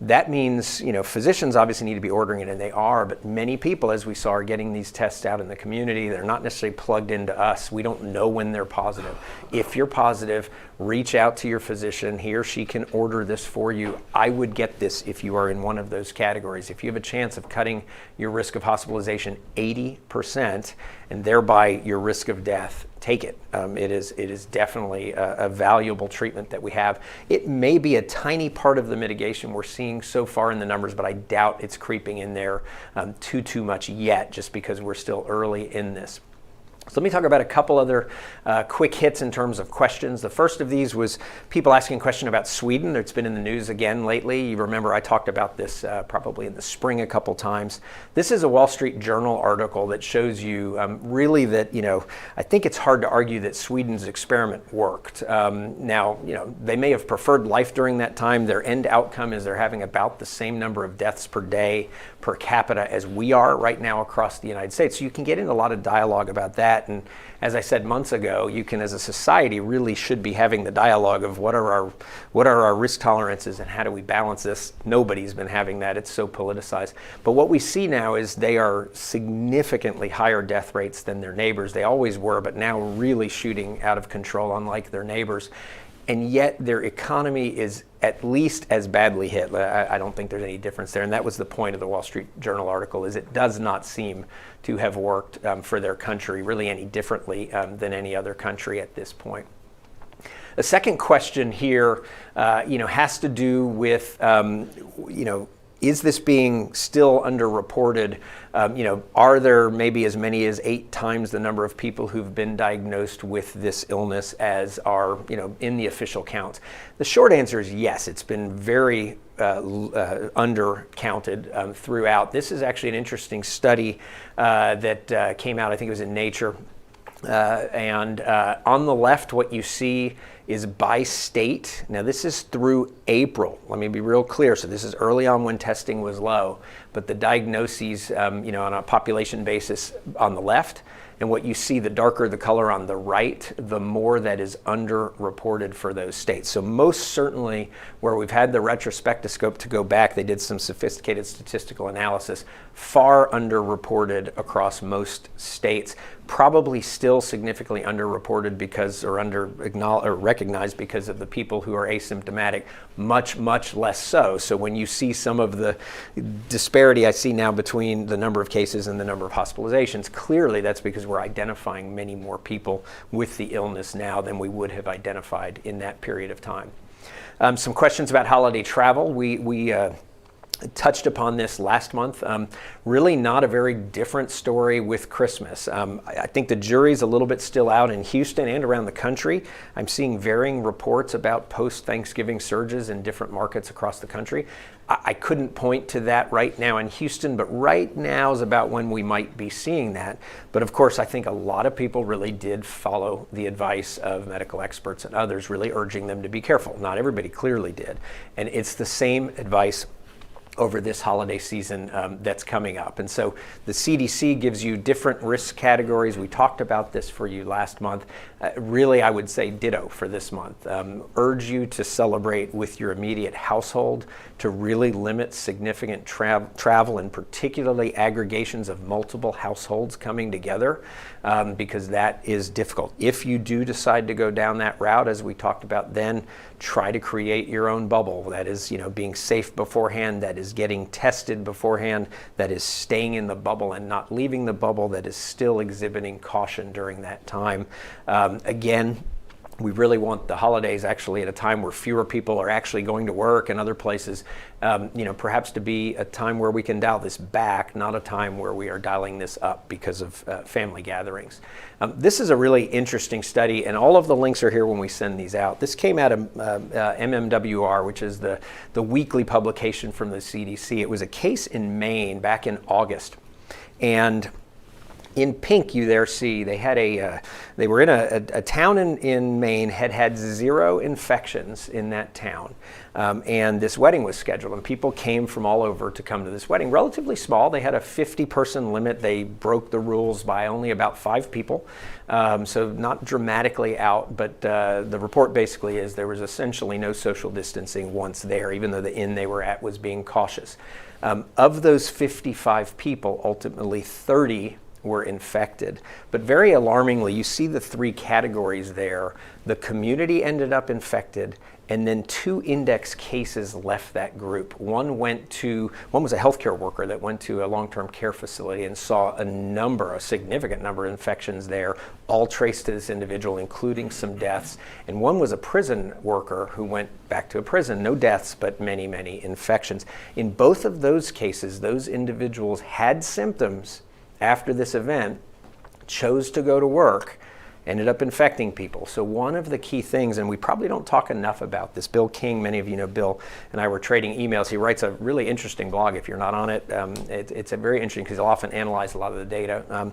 that means, physicians obviously need to be ordering it, and they are, but many people, as we saw, are getting these tests out in the community. They're not necessarily plugged into us. We don't know when they're positive. If you're positive, reach out to your physician. He or she can order this for you. I would get this if you are in one of those categories. If you have a chance of cutting your risk of hospitalization 80%, and thereby your risk of death, take it. It is definitely a valuable treatment that we have. It may be a tiny part of the mitigation we're seeing so far in the numbers, but I doubt it's creeping in there too much yet, just because we're still early in this. So let me talk about a couple other quick hits in terms of questions. The first of these was people asking a question about Sweden. It's been in the news again lately. You remember I talked about this probably in the spring a couple times. This is a Wall Street Journal article that shows you really that, I think it's hard to argue that Sweden's experiment worked. Now, they may have preferred life during that time. Their end outcome is they're having about the same number of deaths per day per capita as we are right now across the United States. So you can get into a lot of dialogue about that. And as I said months ago, you can, as a society, really should be having the dialogue of what are our risk tolerances and how do we balance this. Nobody's been having that. It's so politicized. But what we see now is they are significantly higher death rates than their neighbors. They always were, but now really shooting out of control, unlike their neighbors. And yet their economy is at least as badly hit. I don't think there's any difference there. And that was the point of the Wall Street Journal article, is it does not seem to have worked for their country really any differently than any other country at this point. The second question here, has to do with, is this being still underreported? Are there maybe as many as 8 times the number of people who've been diagnosed with this illness as are, in the official counts? The short answer is yes. It's been very undercounted throughout. This is actually an interesting study that came out, I think it was in Nature. And on the left, what you see is by state. Now this is through April. Let me be real clear. So this is early on when testing was low, but the diagnoses, on a population basis on the left, and what you see, the darker the color on the right, the more that is underreported for those states. So most certainly where we've had the retrospectoscope to go back, they did some sophisticated statistical analysis, far underreported across most states, probably still significantly underreported because, or recognized because of the people who are asymptomatic, much, much less so. So when you see some of the disparity I see now between the number of cases and the number of hospitalizations, clearly that's because we're identifying many more people with the illness now than we would have identified in that period of time. Some questions about holiday travel. We touched upon this last month. Really not a very different story with Christmas. I think the jury's a little bit still out in Houston and around the country. I'm seeing varying reports about post-Thanksgiving surges in different markets across the country. I couldn't point to that right now in Houston, but right now is about when we might be seeing that. But of course, I think a lot of people really did follow the advice of medical experts and others, really urging them to be careful. Not everybody clearly did. And it's the same advice over this holiday season that's coming up. And so the CDC gives you different risk categories. We talked about this for you last month. Really, I would say ditto for this month. Urge you to celebrate with your immediate household, to really limit significant travel, and particularly aggregations of multiple households coming together, because that is difficult. If you do decide to go down that route, as we talked about then, try to create your own bubble. That is, being safe beforehand, that is getting tested beforehand, that is staying in the bubble and not leaving the bubble, that is still exhibiting caution during that time. Again, we really want the holidays actually at a time where fewer people are actually going to work and other places, perhaps to be a time where we can dial this back, not a time where we are dialing this up because of family gatherings. This is a really interesting study, and all of the links are here when we send these out. This came out of MMWR, which is the weekly publication from the CDC. It was a case in Maine back in August, and in pink, you there see they had they were in a town in Maine, had 0 infections in that town, and this wedding was scheduled, and people came from all over to come to this wedding. Relatively small. They had a 50-person limit. They broke the rules by only about 5 people, so not dramatically out. But the report basically is there was essentially no social distancing once there, even though the inn they were at was being cautious. Of those 55 people, ultimately 30 were infected. But very alarmingly, you see the 3 categories there. The community ended up infected, and then 2 index cases left that group. One was a healthcare worker that went to a long-term care facility and saw a significant number of infections there, all traced to this individual, including some deaths. And one was a prison worker who went back to a prison. No deaths, but many, many infections. In both of those cases, those individuals had symptoms after this event, chose to go to work, ended up infecting people. So one of the key things, and we probably don't talk enough about this, Bill King, many of you know Bill and I were trading emails. He writes a really interesting blog. If you're not on it, it's a very interesting because he'll often analyze a lot of the data.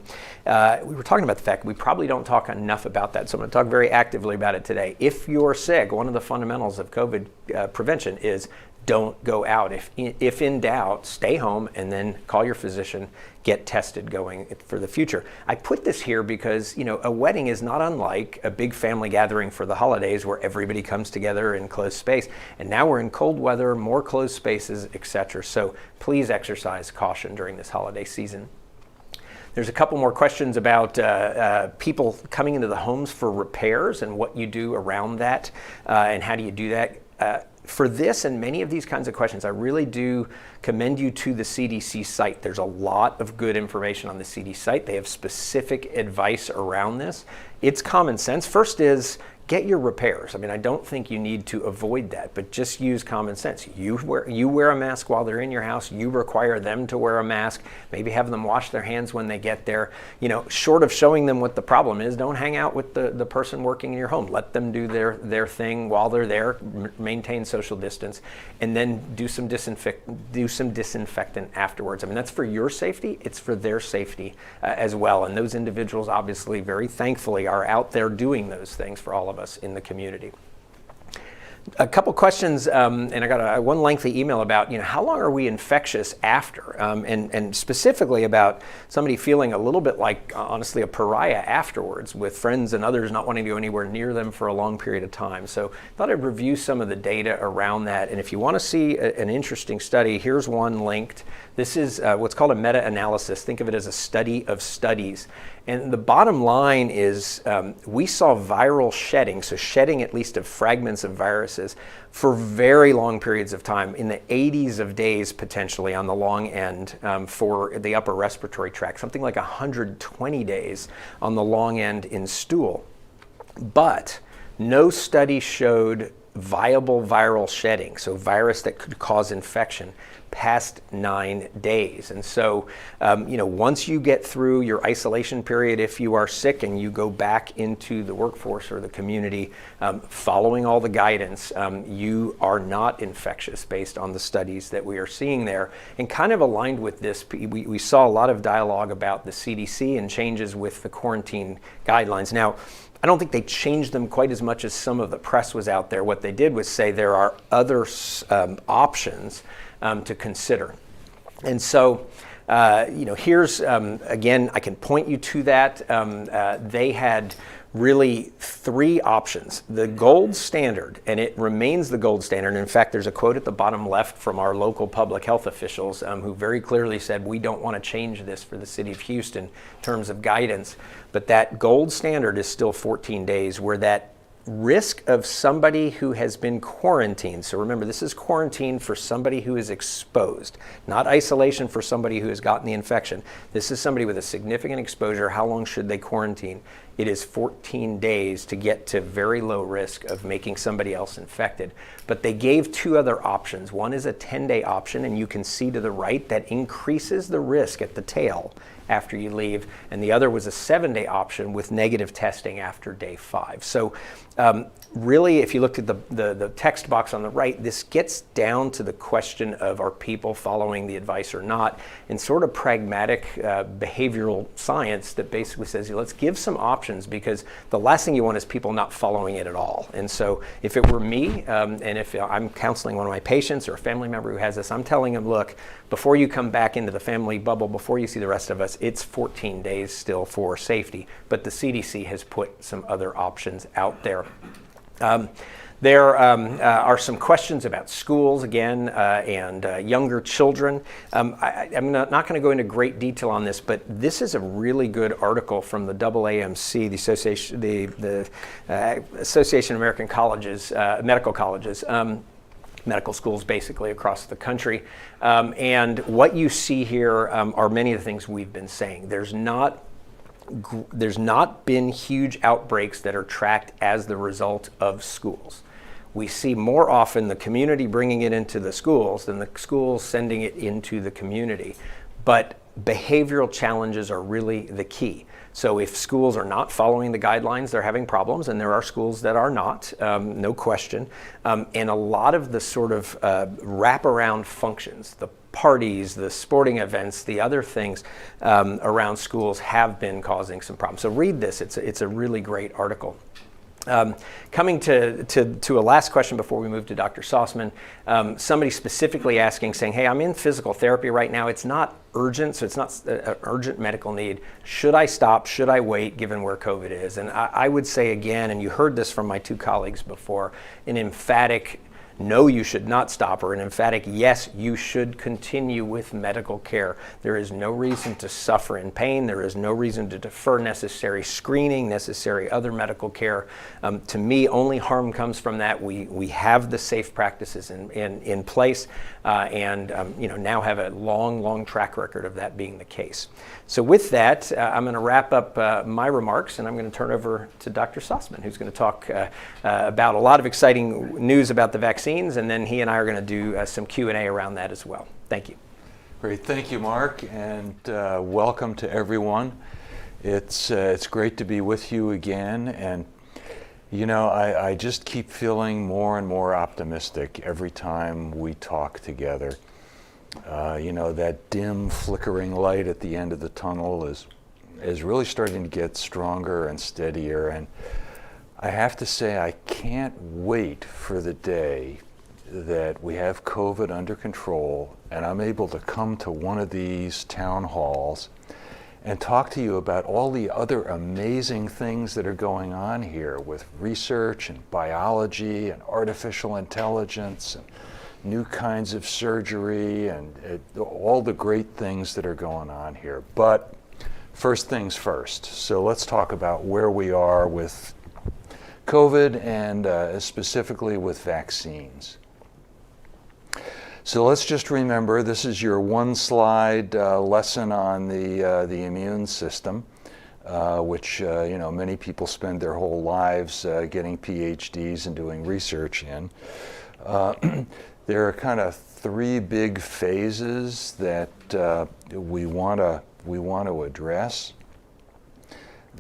We were talking about the fact we probably don't talk enough about that. So I'm going to talk very actively about it today. If you're sick, one of the fundamentals of COVID prevention is don't go out. If in doubt, stay home and then call your physician, get tested going for the future. I put this here because, you know, a wedding is not unlike a big family gathering for the holidays where everybody comes together in closed space. And now we're in cold weather, more closed spaces, etc. So please exercise caution during this holiday season. There's a couple more questions about people coming into the homes for repairs and what you do around that and how do you do that. For this and many of these kinds of questions, I really do commend you to the CDC site. There's a lot of good information on the CDC site. They have specific advice around this. It's common sense. First is get your repairs. I mean, I don't think you need to avoid that, but just use common sense. You wear a mask while they're in your house. You require them to wear a mask. Maybe have them wash their hands when they get there. You know, short of showing them what the problem is, don't hang out with the person working in your home. Let them do their thing while they're there. Maintain social distance, and then do some disinfectant afterwards. I mean, that's for your safety. It's for their safety as well. And those individuals, obviously, very thankfully, are out there doing those things for all of us in the community. A couple questions, and I got one lengthy email about, you know, how long are we infectious after, and specifically about somebody feeling a little bit like, honestly, a pariah afterwards, with friends and others not wanting to go anywhere near them for a long period of time. So I thought I'd review some of the data around that, and if you want to see an interesting study, here's one linked. This is what's called a meta-analysis. Think of it as a study of studies. And the bottom line is we saw viral shedding, so shedding at least of fragments of viruses, for very long periods of time, in the 80s of days potentially on the long end for the upper respiratory tract, something like 120 days on the long end in stool. But no study showed viable viral shedding, so virus that could cause infection, past 9 days. And so, you know, once you get through your isolation period, if you are sick and you go back into the workforce or the community, following all the guidance, you are not infectious based on the studies that we are seeing there. And kind of aligned with this, we saw a lot of dialogue about the CDC and changes with the quarantine guidelines. Now, I don't think they changed them quite as much as some of the press was out there. What they did was say there are other options to consider. And so, you know, here's, again, I can point you to that. They had really 3 options. The gold standard, and it remains the gold standard. And in fact, there's a quote at the bottom left from our local public health officials who very clearly said, we don't want to change this for the city of Houston in terms of guidance. But that gold standard is still 14 days, where that risk of somebody who has been quarantined. So remember, this is quarantine for somebody who is exposed, not isolation for somebody who has gotten the infection. This is somebody with a significant exposure. How long should they quarantine? It is 14 days to get to very low risk of making somebody else infected. But they gave 2 other options. One is a 10-day option, and you can see to the right that increases the risk at the tail after you leave, and the other was a 7-day option with negative testing after day 5. So really, if you look at the text box on the right, this gets down to the question of, are people following the advice or not, and sort of pragmatic behavioral science that basically says, let's give some options, because the last thing you want is people not following it at all. And so if it were me, and if I'm counseling one of my patients or a family member who has this, I'm telling them, look, before you come back into the family bubble, before you see the rest of us, it's 14 days still for safety. But the CDC has put some other options out there. There are some questions about schools again and younger children. I'm not going to go into great detail on this, but this is a really good article from the AAMC, the Association of American Colleges, Medical Colleges. Medical schools basically across the country. And what you see here are many of the things we've been saying. There's not been huge outbreaks that are tracked as the result of schools. We see more often the community bringing it into the schools than the schools sending it into the community. but behavioral challenges are really the key. So if schools are not following the guidelines, they're having problems, and there are schools that are not, no question. And a lot of the sort of wraparound functions, the parties, the sporting events, the other things around schools have been causing some problems. So read this, it's a really great article. Coming to a last question before we move to Dr. Sostman, somebody specifically asking, saying, hey, I'm in physical therapy right now. It's not urgent, so it's not an urgent medical need. Should I stop? Should I wait, given where COVID is? And I would say again, and you heard this from my two colleagues before, an emphatic no, you should not stop, or an emphatic yes, you should continue with medical care. There is no reason to suffer in pain. There is no reason to defer necessary screening, necessary other medical care. To me, only harm comes from that. We have the safe practices in place, and now have a long track record of that being the case. So with that, I'm going to wrap up my remarks, and I'm going to turn over to Dr. Sostman, who's going to talk about a lot of exciting news about the vaccines, and then he and I are going to do some Q&A around that as well. Thank you. Great, thank you, Mark, and welcome to everyone. It's great to be with you again, and I just keep feeling more and more optimistic every time we talk together. That dim, flickering light at the end of the tunnel is really starting to get stronger and steadier, and I have to say I can't wait for the day that we have COVID under control and I'm able to come to one of these town halls and talk to you about all the other amazing things that are going on here with research and biology and artificial intelligence and new kinds of surgery and all the great things that are going on here. But first things first. So let's talk about where we are with COVID and specifically with vaccines. So let's just remember, this is your one slide lesson on the immune system, which many people spend their whole lives getting PhDs and doing research in. There are kind of three big phases that we want to address.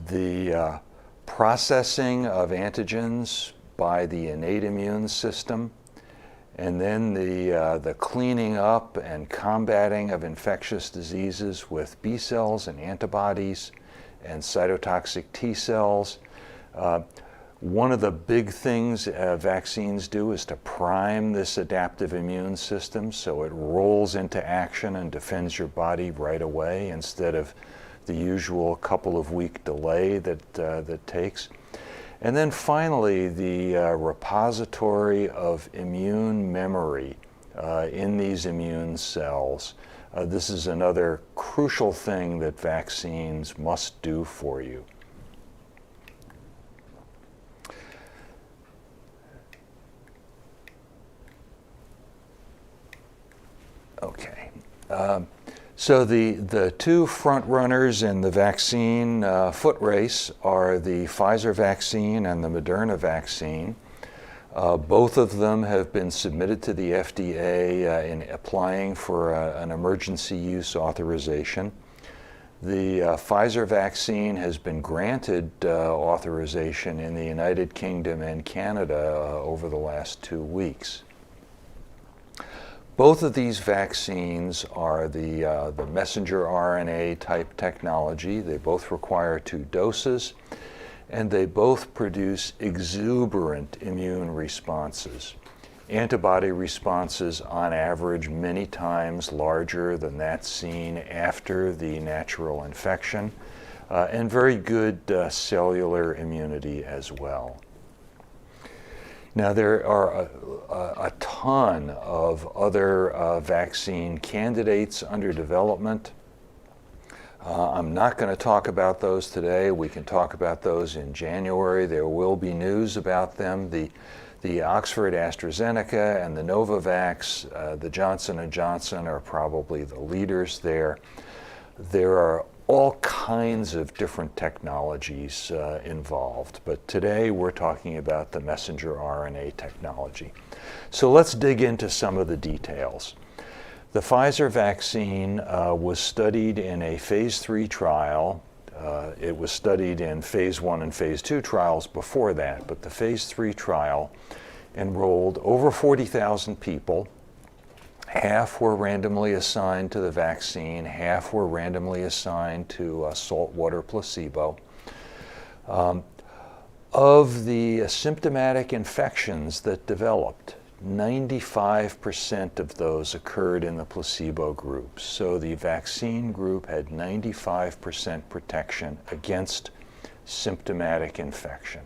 The processing of antigens by the innate immune system, and then the cleaning up and combating of infectious diseases with B cells and antibodies and cytotoxic T cells. One of the big things vaccines do is to prime this adaptive immune system so it rolls into action and defends your body right away instead of the usual couple of week delay that takes. And then finally, the repository of immune memory in these immune cells. This is another crucial thing that vaccines must do for you. Okay. So the two front runners in the vaccine foot race are the Pfizer vaccine and the Moderna vaccine. Both of them have been submitted to the FDA in applying for an emergency use authorization. The Pfizer vaccine has been granted authorization in the United Kingdom and Canada over the last 2 weeks. Both of these vaccines are the messenger RNA type technology. They both require 2 doses, and they both produce exuberant immune responses. Antibody responses on average many times larger than that seen after the natural infection, and very good cellular immunity as well. Now, there are a ton of other vaccine candidates under development. I'm not going to talk about those today. We can talk about those in January. There will be news about them. The Oxford AstraZeneca and the Novavax, the Johnson & Johnson are probably the leaders there. There are all kinds of different technologies involved, but today we're talking about the messenger RNA technology. So let's dig into some of the details. The Pfizer vaccine was studied in a phase 3 trial. It was studied in phase 1 and phase 2 trials before that, but the phase 3 trial enrolled over 40,000 people. Half were randomly assigned to the vaccine, half were randomly assigned to saltwater placebo. Of the symptomatic infections that developed, 95% of those occurred in the placebo group. So the vaccine group had 95% protection against symptomatic infection.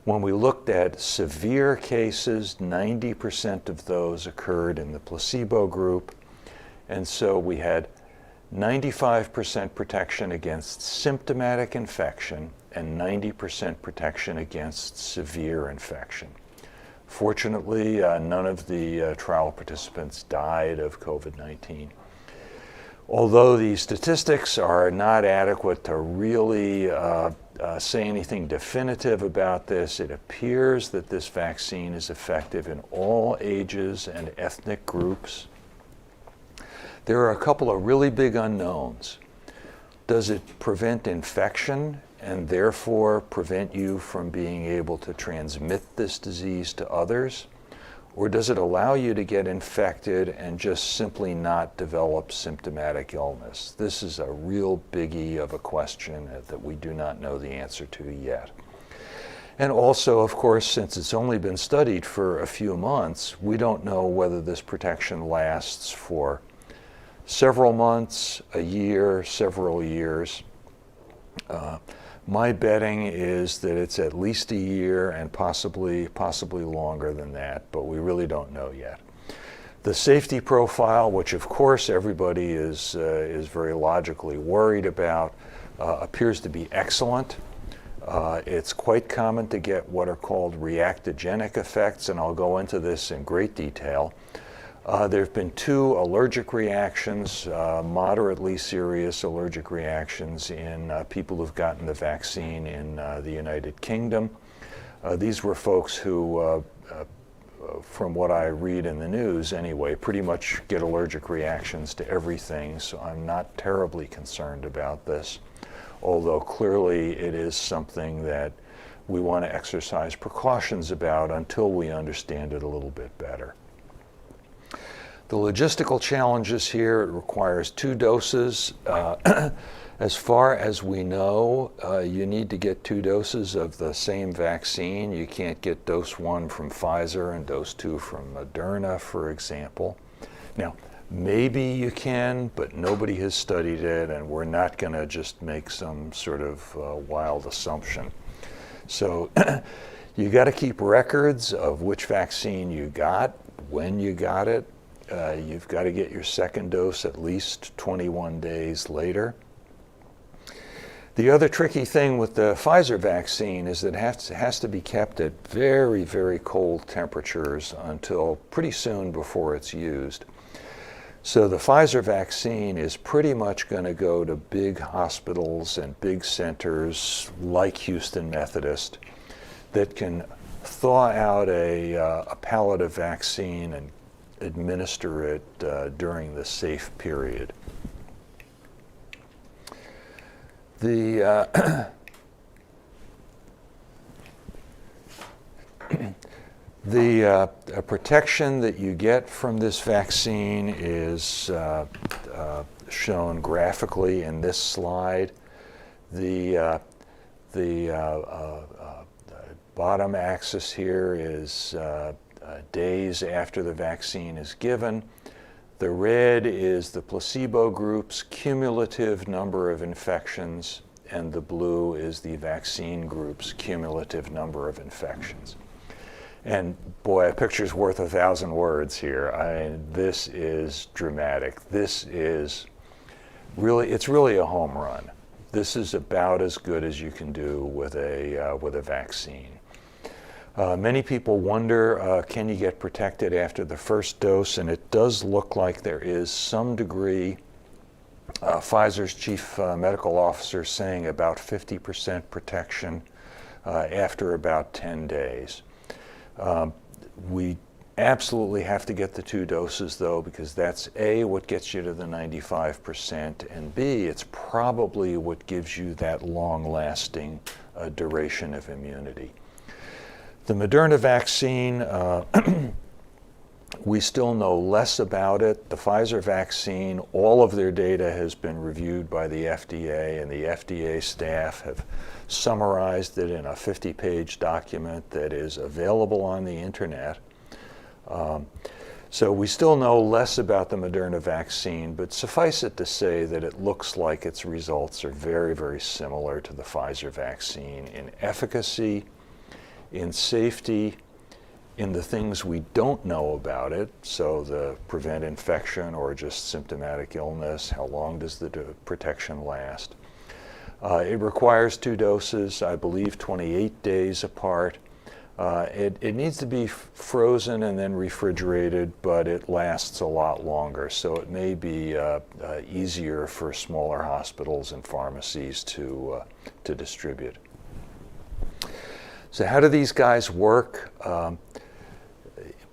When we looked at severe cases, 90% of those occurred in the placebo group. And so we had 95% protection against symptomatic infection and 90% protection against severe infection. Fortunately, none of the trial participants died of COVID-19. Although the statistics are not adequate to really say anything definitive about this, it appears that this vaccine is effective in all ages and ethnic groups. There are a couple of really big unknowns. Does it prevent infection and therefore prevent you from being able to transmit this disease to others? Or does it allow you to get infected and just simply not develop symptomatic illness? This is a real biggie of a question that we do not know the answer to yet. And also, of course, since it's only been studied for a few months, we don't know whether this protection lasts for several months, a year, several years. My betting is that it's at least a year and possibly longer than that, but we really don't know yet. The safety profile, which of course everybody is very logically worried about, appears to be excellent. It's quite common to get what are called reactogenic effects, and I'll go into this in great detail. There have been 2 allergic reactions, moderately serious allergic reactions in people who've gotten the vaccine in the United Kingdom. These were folks who, from what I read in the news anyway, pretty much get allergic reactions to everything, so I'm not terribly concerned about this, although clearly it is something that we want to exercise precautions about until we understand it a little bit better. The logistical challenges here, it requires 2 doses. As far as we know, you need to get 2 doses of the same vaccine. You can't get dose 1 from Pfizer and dose 2 from Moderna, for example. Now, maybe you can, but nobody has studied it, and we're not going to just make some sort of wild assumption. So you got to keep records of which vaccine you got, when you got it. You've got to get your second dose at least 21 days later. The other tricky thing with the Pfizer vaccine is that it has to be kept at very, very cold temperatures until pretty soon before it's used. So the Pfizer vaccine is pretty much going to go to big hospitals and big centers like Houston Methodist that can thaw out a palliative vaccine and administer it during the safe period. The protection that you get from this vaccine is shown graphically in this slide. The bottom axis here is days after the vaccine is given. The red is the placebo group's cumulative number of infections, and the blue is the vaccine group's cumulative number of infections. And boy, a picture's worth 1,000 words here. This is dramatic. This is really, it's really a home run. This is about as good as you can do with a vaccine. Many people wonder, can you get protected after the first dose? And it does look like there is some degree. Pfizer's chief medical officer saying about 50% protection after about 10 days. We absolutely have to get the 2 doses though, because that's A, what gets you to the 95%, and B, it's probably what gives you that long-lasting duration of immunity. The Moderna vaccine, we still know less about it. The Pfizer vaccine, all of their data has been reviewed by the FDA, and the FDA staff have summarized it in a 50-page document that is available on the internet. So we still know less about the Moderna vaccine, but suffice it to say that it looks like its results are very, very similar to the Pfizer vaccine in efficacy, in safety, in the things we don't know about it, so the prevent infection or just symptomatic illness, how long does the protection last. It requires 2 doses, I believe 28 days apart. It needs to be frozen and then refrigerated, but it lasts a lot longer, so it may be easier for smaller hospitals and pharmacies to distribute. So how do these guys work?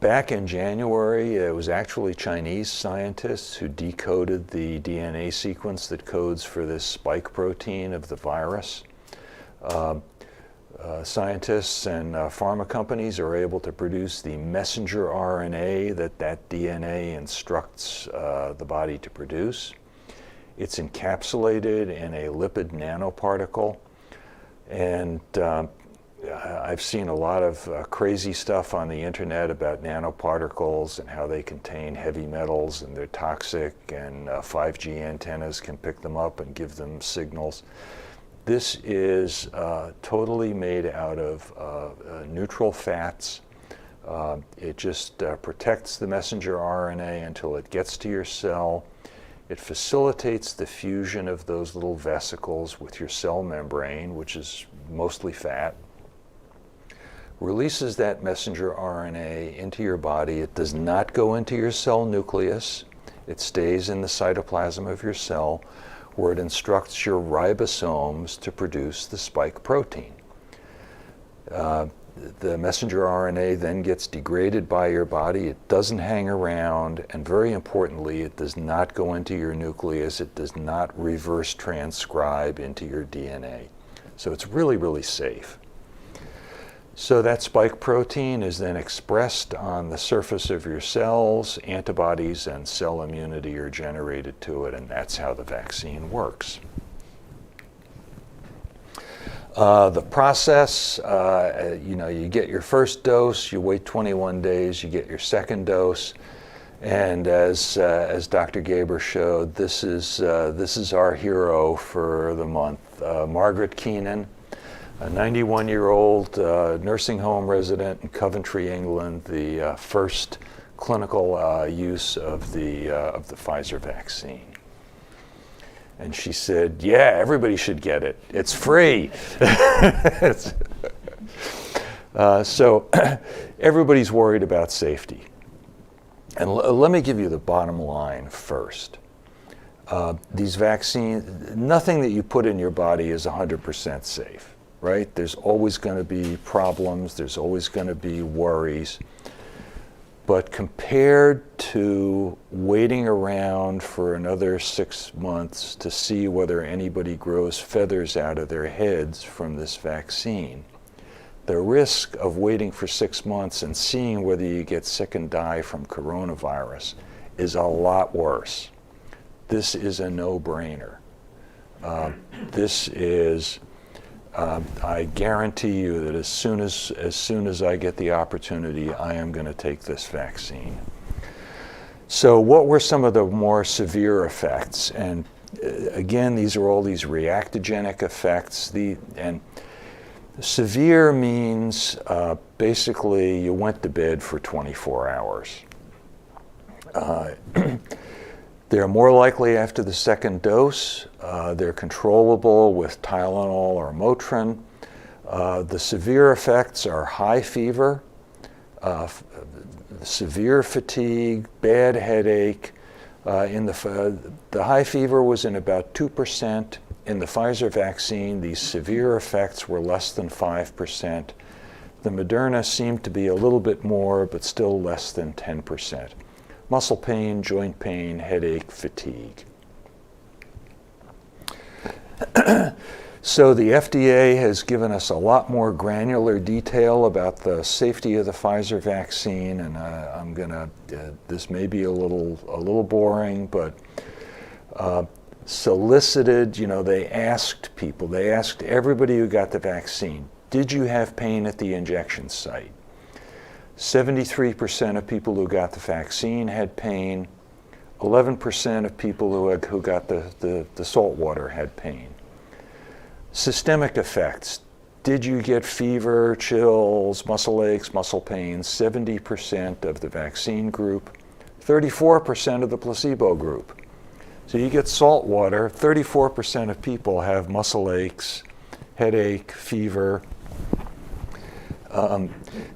Back in January, it was actually Chinese scientists who decoded the DNA sequence that codes for this spike protein of the virus. Scientists and pharma companies are able to produce the messenger RNA that DNA instructs the body to produce. It's encapsulated in a lipid nanoparticle, and I've seen a lot of crazy stuff on the internet about nanoparticles and how they contain heavy metals and they're toxic, and 5G antennas can pick them up and give them signals. This is totally made out of neutral fats. It just protects the messenger RNA until it gets to your cell. It facilitates the fusion of those little vesicles with your cell membrane, which is mostly fat. Releases that messenger RNA into your body. It does not go into your cell nucleus. It stays in the cytoplasm of your cell, where it instructs your ribosomes to produce the spike protein. The messenger RNA then gets degraded by your body. It doesn't hang around, and very importantly, it does not go into your nucleus. It does not reverse transcribe into your DNA. So it's really, really safe. So that spike protein is then expressed on the surface of your cells. Antibodies and cell immunity are generated to it, and that's how the vaccine works. The process, you get your first dose, you wait 21 days, you get your second dose, and as Dr. Gaber showed, this is our hero for the month, Margaret Keenan, a 91-year-old nursing home resident in Coventry, England, the first clinical use of the Pfizer vaccine. And she said, "Yeah, everybody should get it. It's free." So everybody's worried about safety. And let me give you the bottom line first. These vaccines, nothing that you put in your body is 100% safe. Right? There's always going to be problems, there's always going to be worries. But compared to waiting around for another 6 months to see whether anybody grows feathers out of their heads from this vaccine, the risk of waiting for 6 months and seeing whether you get sick and die from coronavirus is a lot worse. This is a no-brainer. This is I guarantee you that as soon as I get the opportunity, I am going to take this vaccine. So what were some of the more severe effects? And again, these are all these reactogenic effects. And severe means basically you went to bed for 24 hours. They're more likely after the second dose. They're controllable with Tylenol or Motrin. The severe effects are high fever, severe fatigue, bad headache. The high fever was in about 2%. In the Pfizer vaccine, these severe effects were less than 5%. The Moderna seemed to be a little bit more, but still less than 10%. Muscle pain, joint pain, headache, fatigue. So the FDA has given us a lot more granular detail about the safety of the Pfizer vaccine, and I'm gonna. This may be a little boring, but solicited. You know, they asked people. They asked everybody who got the vaccine, did you have pain at the injection site? 73% of people who got the vaccine had pain. 11% of people who got the salt water had pain. Systemic effects. Did you get fever, chills, muscle aches, muscle pains? 70% of the vaccine group, 34% of the placebo group. So you get salt water, 34% of people have muscle aches, headache, fever.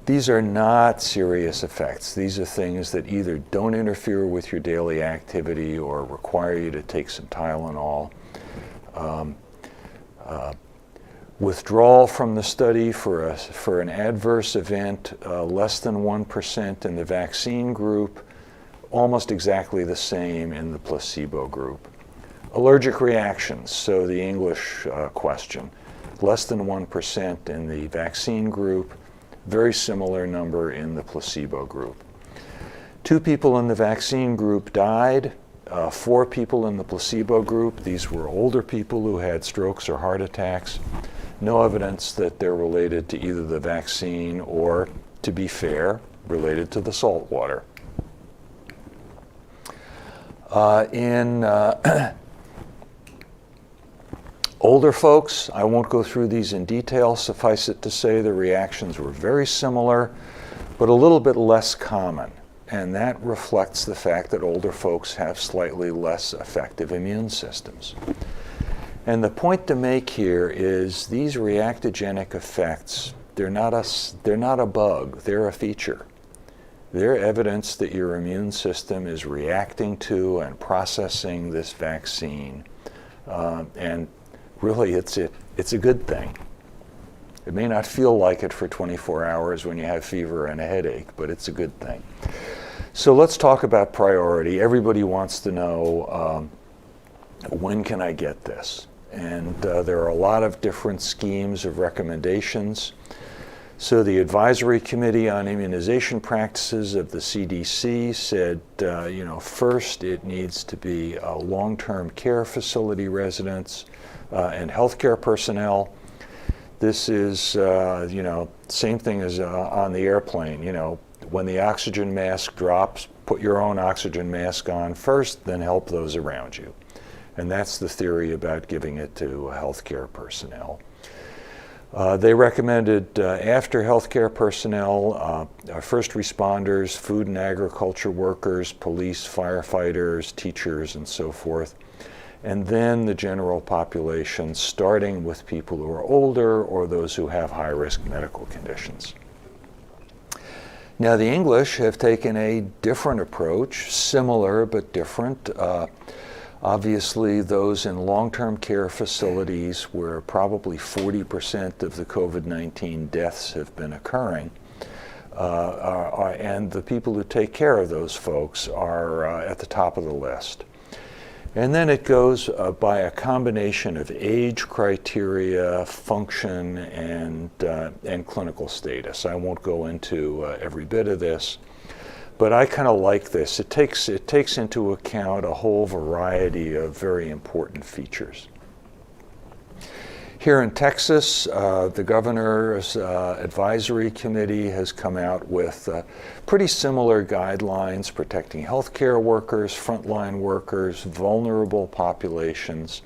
These are not serious effects. These are things that either don't interfere with your daily activity or require you to take some Tylenol. Withdrawal from the study for an adverse event, less than 1% in the vaccine group, almost exactly the same in the placebo group. Allergic reactions, so the English question, less than 1% in the vaccine group, very similar number in the placebo group. 2 people in the vaccine group died, 4 people in the placebo group. These were older people who had strokes or heart attacks. No evidence that they're related to either the vaccine or, to be fair, related to the salt water. In older folks, I won't go through these in detail. Suffice it to say the reactions were very similar, but a little bit less common. And that reflects the fact that older folks have slightly less effective immune systems. And the point to make here is these reactogenic effects, they're not a bug, they're a feature. They're evidence that your immune system is reacting to and processing this vaccine. And really, it's a good thing. It may not feel like it for 24 hours when you have fever and a headache, but it's a good thing. So let's talk about priority. Everybody wants to know, when can I get this? And there are a lot of different schemes of recommendations. So the Advisory Committee on Immunization Practices of the CDC said, first it needs to be long-term care facility residents and healthcare personnel. This is, same thing as on the airplane. When the oxygen mask drops, put your own oxygen mask on first, then help those around you. And that's the theory about giving it to healthcare personnel. They recommended after healthcare personnel, first responders, food and agriculture workers, police, firefighters, teachers, and so forth. And then the general population, starting with people who are older or those who have high-risk medical conditions. Now the English have taken a different approach, similar but different. Obviously, those in long-term care facilities where probably 40% of the COVID-19 deaths have been occurring, and the people who take care of those folks are at the top of the list. And then it goes by a combination of age criteria, function, and clinical status. I won't go into every bit of this. But I kind of like this. It takes into account a whole variety of very important features. Here in Texas, the governor's advisory committee has come out with pretty similar guidelines protecting healthcare workers, frontline workers, vulnerable populations.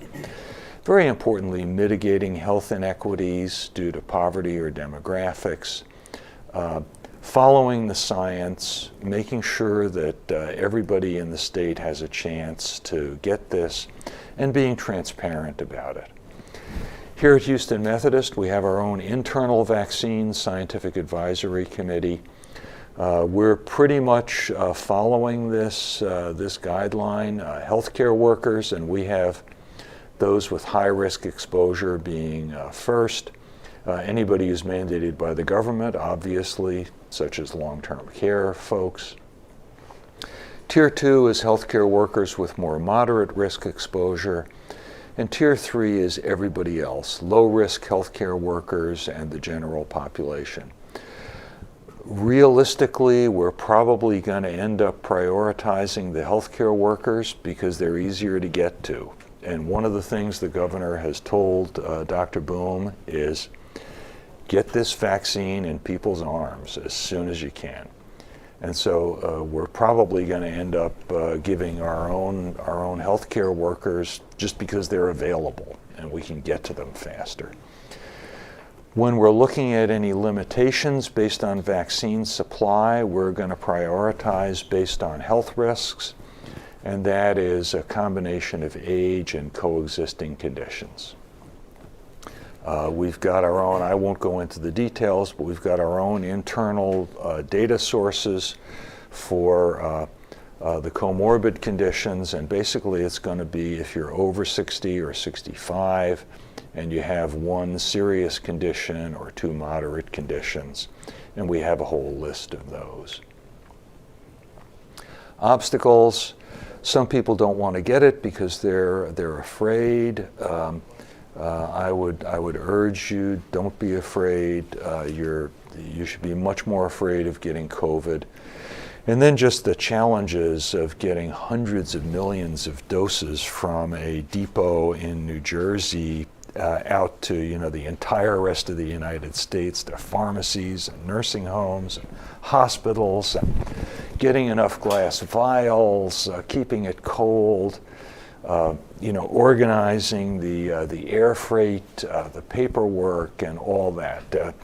Very importantly, mitigating health inequities due to poverty or demographics. Following the science, making sure that everybody in the state has a chance to get this, and being transparent about it. Here at Houston Methodist, we have our own internal vaccine scientific advisory committee. We're pretty much following this guideline. Healthcare workers, and we have those with high-risk exposure being first. Anybody who's mandated by the government, obviously, such as long-term care folks. Tier 2 is healthcare workers with more moderate risk exposure. And Tier 3 is everybody else, low-risk healthcare workers and the general population. Realistically, we're probably going to end up prioritizing the healthcare workers because they're easier to get to. And one of the things the governor has told Dr. Boom is, get this vaccine in people's arms as soon as you can. And so we're probably going to end up giving our own healthcare workers just because they're available and we can get to them faster. When we're looking at any limitations based on vaccine supply, we're going to prioritize based on health risks, and that is a combination of age and coexisting conditions. We've got our own, I won't go into the details, but we've got our own internal data sources for the comorbid conditions, and basically it's going to be if you're over 60 or 65 and you have one serious condition or two moderate conditions, and we have a whole list of those. Obstacles, some people don't want to get it because they're afraid. I would urge you, don't be afraid. You should be much more afraid of getting COVID. And then just the challenges of getting hundreds of millions of doses from a depot in New Jersey out to the entire rest of the United States, to pharmacies and nursing homes and hospitals, and getting enough glass vials, keeping it cold. Organizing the air freight, the paperwork, and all that.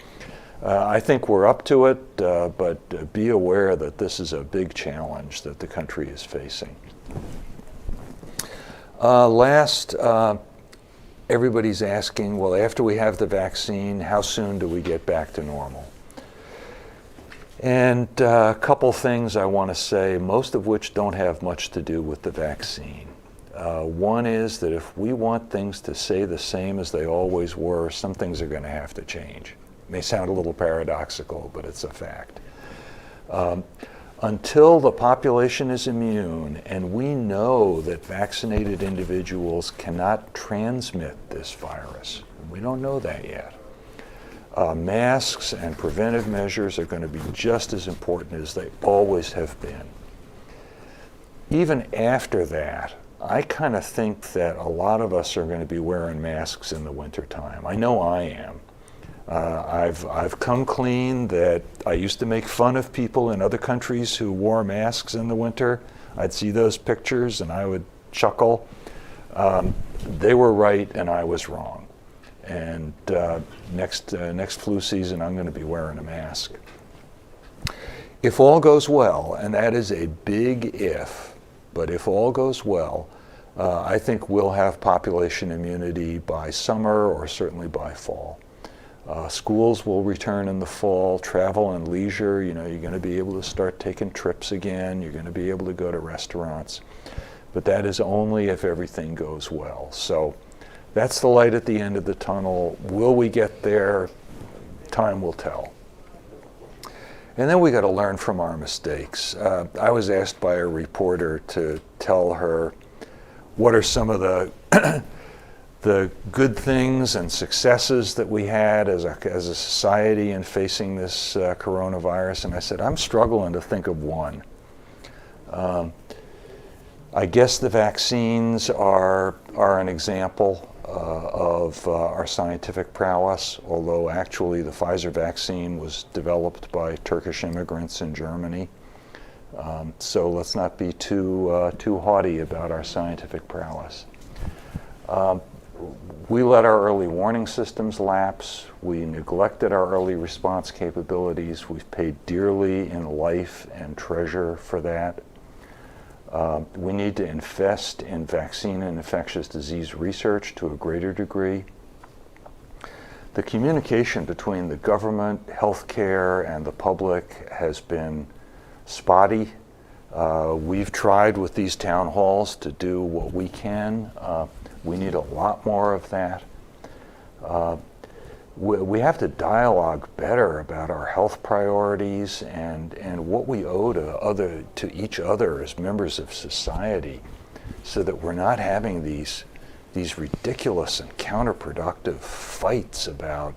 I think we're up to it, but be aware that this is a big challenge that the country is facing. Last, everybody's asking, well, after we have the vaccine, how soon do we get back to normal? And a couple things I want to say, most of which don't have much to do with the vaccine. One is that if we want things to stay the same as they always were, some things are going to have to change. It may sound a little paradoxical, but it's a fact. Until the population is immune, and we know that vaccinated individuals cannot transmit this virus, we don't know that yet. Masks and preventive measures are going to be just as important as they always have been. Even after that, I kind of think that a lot of us are going to be wearing masks in the wintertime. I know I am. I've come clean that I used to make fun of people in other countries who wore masks in the winter. I'd see those pictures and I would chuckle. They were right and I was wrong. And next flu season, I'm going to be wearing a mask. If all goes well, and that is a big if, but if all goes well, I think we'll have population immunity by summer or certainly by fall. Schools will return in the fall, travel and leisure, you're going to be able to start taking trips again, you're going to be able to go to restaurants. But that is only if everything goes well. So that's the light at the end of the tunnel. Will we get there? Time will tell. And then we got to learn from our mistakes. I was asked by a reporter to tell her what are some of the the good things and successes that we had as a society in facing this coronavirus, and I said, I'm struggling to think of one. I guess the vaccines are an example of our scientific prowess, although actually the Pfizer vaccine was developed by Turkish immigrants in Germany. So let's not be too haughty about our scientific prowess. We let our early warning systems lapse. We neglected our early response capabilities. We've paid dearly in life and treasure for that. We need to invest in vaccine and infectious disease research to a greater degree. The communication between the government, healthcare, and the public has been spotty. We've tried with these town halls to do what we can. We need a lot more of that. we have to dialogue better about our health priorities and what we owe to each other as members of society, so that we're not having these ridiculous and counterproductive fights about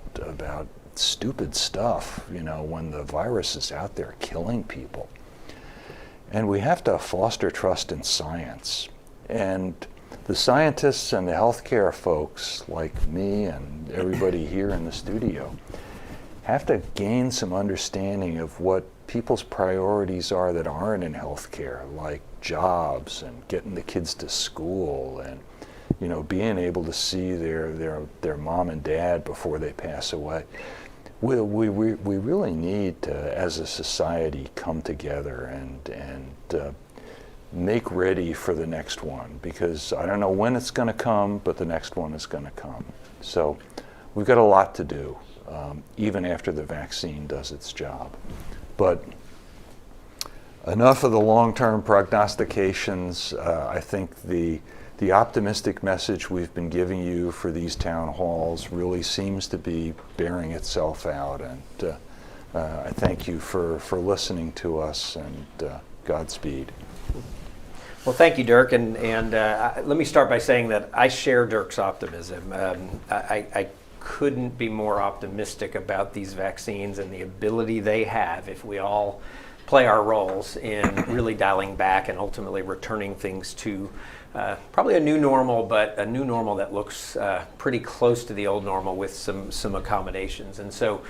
stupid stuff, when the virus is out there killing people. And we have to foster trust in science. And the scientists and the healthcare folks like me and everybody here in the studio have to gain some understanding of what people's priorities are that aren't in healthcare, like jobs and getting the kids to school and being able to see their mom and dad before they pass away. We really need to, as a society, come together and make ready for the next one, because I don't know when it's going to come, but the next one is going to come. So we've got a lot to do, even after the vaccine does its job. But enough of the long-term prognostications. I think the optimistic message we've been giving you for these town halls really seems to be bearing itself out, and I thank you for listening to us, and Godspeed. Well, thank you, Dirk, and let me start by saying that I share Dirk's optimism. I couldn't be more optimistic about these vaccines and the ability they have if we all play our roles in really dialing back and ultimately returning things to probably a new normal, but a new normal that looks pretty close to the old normal with some accommodations. And so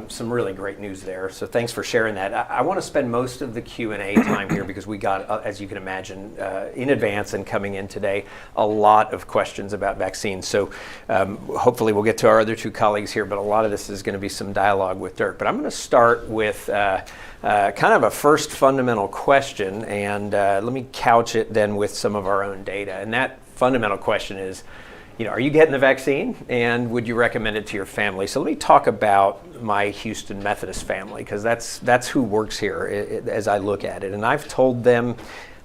some really great news there. So thanks for sharing that. I want to spend most of the Q&A time here because we got, as you can imagine, in advance and coming in today, a lot of questions about vaccines. So hopefully we'll get to our other two colleagues here, but a lot of this is going to be some dialogue with Dirk. But I'm going to start with kind of a first fundamental question, and let me couch it then with some of our own data. And that fundamental question is, are you getting the vaccine, and would you recommend it to your family? So let me talk about my Houston Methodist family, because that's who works here as I look at it. And I've told them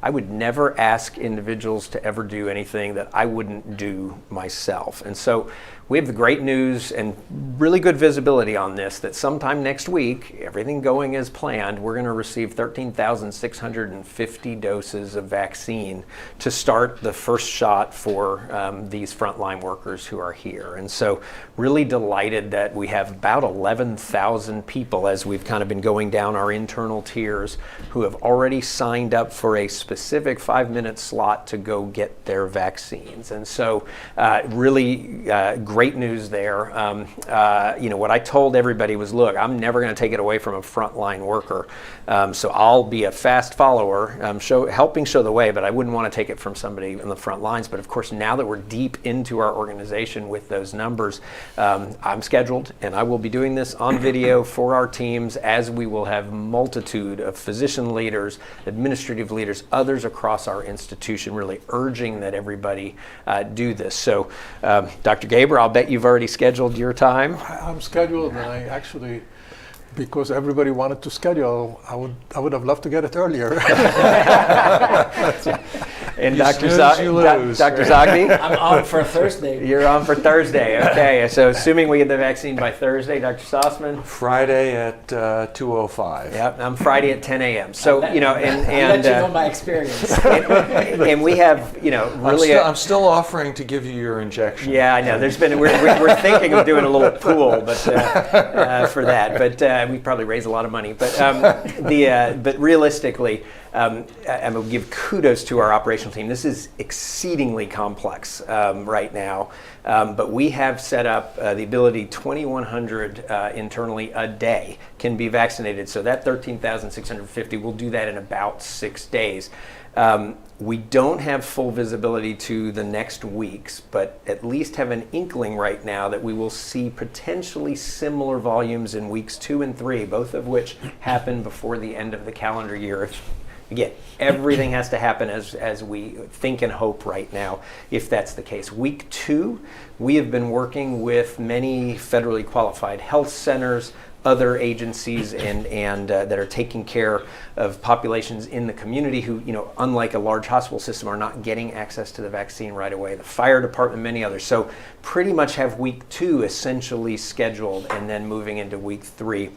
I would never ask individuals to ever do anything that I wouldn't do myself. And so we have the great news and really good visibility on this, that sometime next week, everything going as planned, we're going to receive 13,650 doses of vaccine to start the first shot for these frontline workers who are here. And so really delighted that we have about 11,000 people, as we've kind of been going down our internal tiers, who have already signed up for a specific 5-minute slot to go get their vaccines. And so really great news there. What I told everybody was, look, I'm never going to take it away from a frontline worker. So I'll be a fast follower, helping show the way, but I wouldn't want to take it from somebody on the front lines. But of course, now that we're deep into our organization with those numbers, I'm scheduled, and I will be doing this on video for our teams, as we will have multitude of physician leaders, administrative leaders, others across our institution, really urging that everybody do this. So Dr. Gaber, I'll bet you've already scheduled your time. I'm scheduled, and I actually, because everybody wanted to schedule, I would have loved to get it earlier. And Dr. Zoghbi? I'm on for Thursday. You're on for Thursday, okay. So assuming we get the vaccine by Thursday, Dr. Sostman? Friday at 2:05. Yep, I'm Friday at 10 a.m. So, I'll let you know my experience. and we have, really... I'm still offering to give you your injection. Yeah, I know. We're thinking of doing a little pool, but for that. But we probably raise a lot of money. But but realistically, I'm going to give kudos to our operational team. This is exceedingly complex right now, but we have set up the ability 2,100 internally a day can be vaccinated. So that 13,650, we'll do that in about 6 days. We don't have full visibility to the next weeks, but at least have an inkling right now that we will see potentially similar volumes in weeks 2 and 3, both of which happen before the end of the calendar year. Again, everything has to happen as we think and hope right now, if that's the case. Week 2, we have been working with many federally qualified health centers, other agencies and that are taking care of populations in the community who, unlike a large hospital system, are not getting access to the vaccine right away. The fire department, many others. So pretty much have week 2 essentially scheduled and then moving into week 3.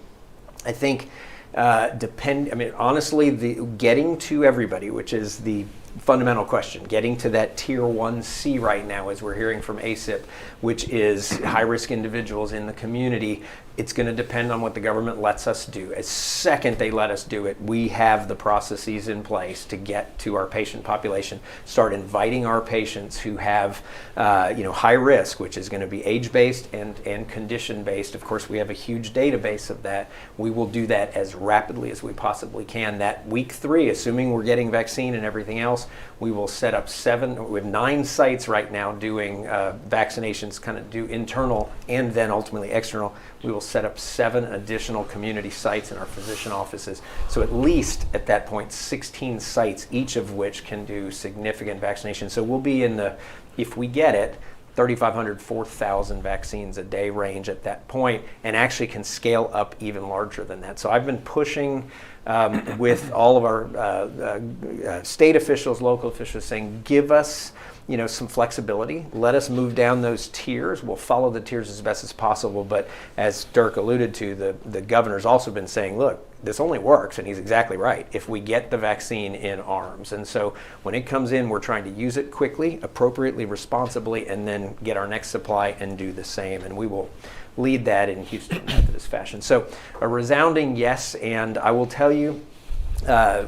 I think honestly, the getting to everybody, which is the fundamental question, getting to that tier 1C right now, as we're hearing from ACIP, which is high-risk individuals in the community, it's going to depend on what the government lets us do. As second they let us do it, we have the processes in place to get to our patient population, start inviting our patients who have high risk, which is going to be age-based and condition-based. Of course, we have a huge database of that. We will do that as rapidly as we possibly can. That week 3, assuming we're getting vaccine and everything else, we will set up 9 sites right now doing vaccinations, kind of do internal and then ultimately external. We will set up 7 additional community sites in our physician offices. So at least at that point, 16 sites, each of which can do significant vaccination. So we'll be in the, if we get it, 3,500, 4,000 vaccines a day range at that point, and actually can scale up even larger than that. So I've been pushing with all of our state officials, local officials, saying, give us some flexibility. Let us move down those tiers. We'll follow the tiers as best as possible. But as Dirk alluded to, the governor's also been saying, look, this only works, and he's exactly right, if we get the vaccine in arms. And so when it comes in, we're trying to use it quickly, appropriately, responsibly, and then get our next supply and do the same. And we will lead that in Houston Methodist fashion. So a resounding yes, and I will tell you,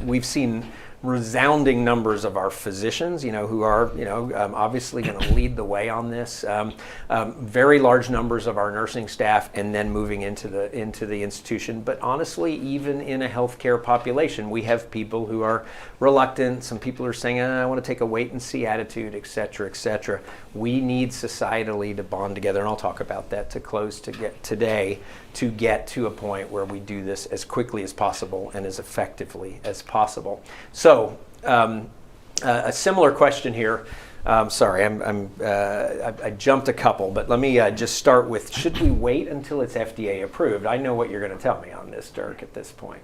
we've seen resounding numbers of our physicians, who are, obviously going to lead the way on this. Very large numbers of our nursing staff, and then moving into the institution. But honestly, even in a healthcare population, we have people who are reluctant. Some people are saying, I want to take a wait and see attitude, et cetera, et cetera. We need societally to bond together, and I'll talk about that to close to get today, to get to a point where we do this as quickly as possible and as effectively as possible. So a similar question here. Sorry, I jumped a couple, but let me just start with, should we wait until it's FDA approved? I know what you're going to tell me on this, Dirk, at this point.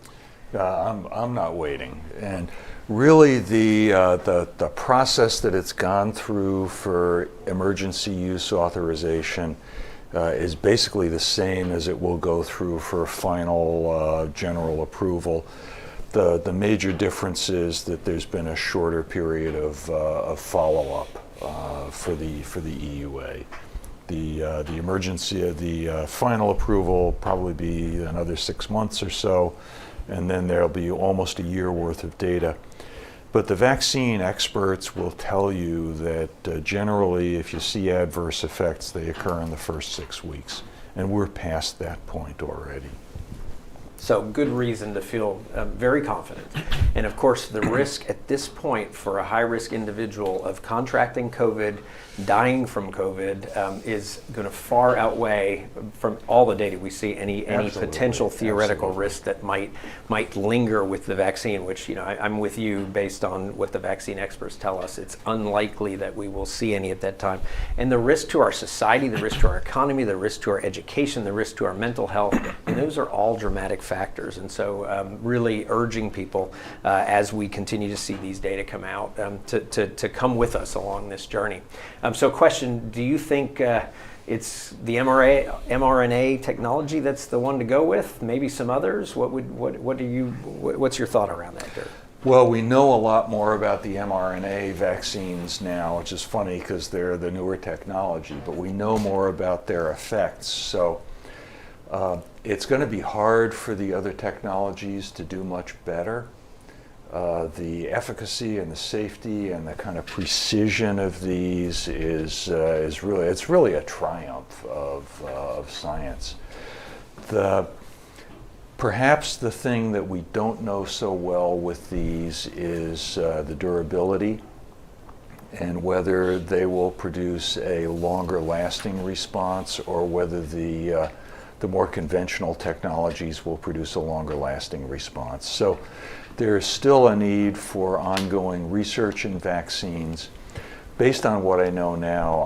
I'm not waiting. And really the process that it's gone through for emergency use authorization is basically the same as it will go through for final general approval. The major difference is that there's been a shorter period of follow-up for the EUA. The emergency of the final approval probably be another 6 months or so, and then there'll be almost a year worth of data. But the vaccine experts will tell you that generally, if you see adverse effects, they occur in the first 6 weeks, and we're past that point already. So good reason to feel very confident. And of course, the risk at this point for a high-risk individual of contracting COVID, dying from COVID, is going to far outweigh, from all the data we see, any potential theoretical risk that might linger with the vaccine, which, I'm with you based on what the vaccine experts tell us. It's unlikely that we will see any at that time. And the risk to our society, the risk to our economy, the risk to our education, the risk to our mental health, and those are all dramatic factors. And so really urging people as we continue to see these data come out to come with us along this journey. So question, do you think it's the mRNA technology that's the one to go with? Maybe some others? What's your thought around that, Dirk? Well, we know a lot more about the mRNA vaccines now, which is funny because they're the newer technology, but we know more about their effects. So it's going to be hard for the other technologies to do much better. The efficacy and the safety and the kind of precision of these is really a triumph of science. Perhaps the thing that we don't know so well with these is the durability, and whether they will produce a longer lasting response, or whether the more conventional technologies will produce a longer lasting response. So there is still a need for ongoing research in vaccines. Based on what I know now,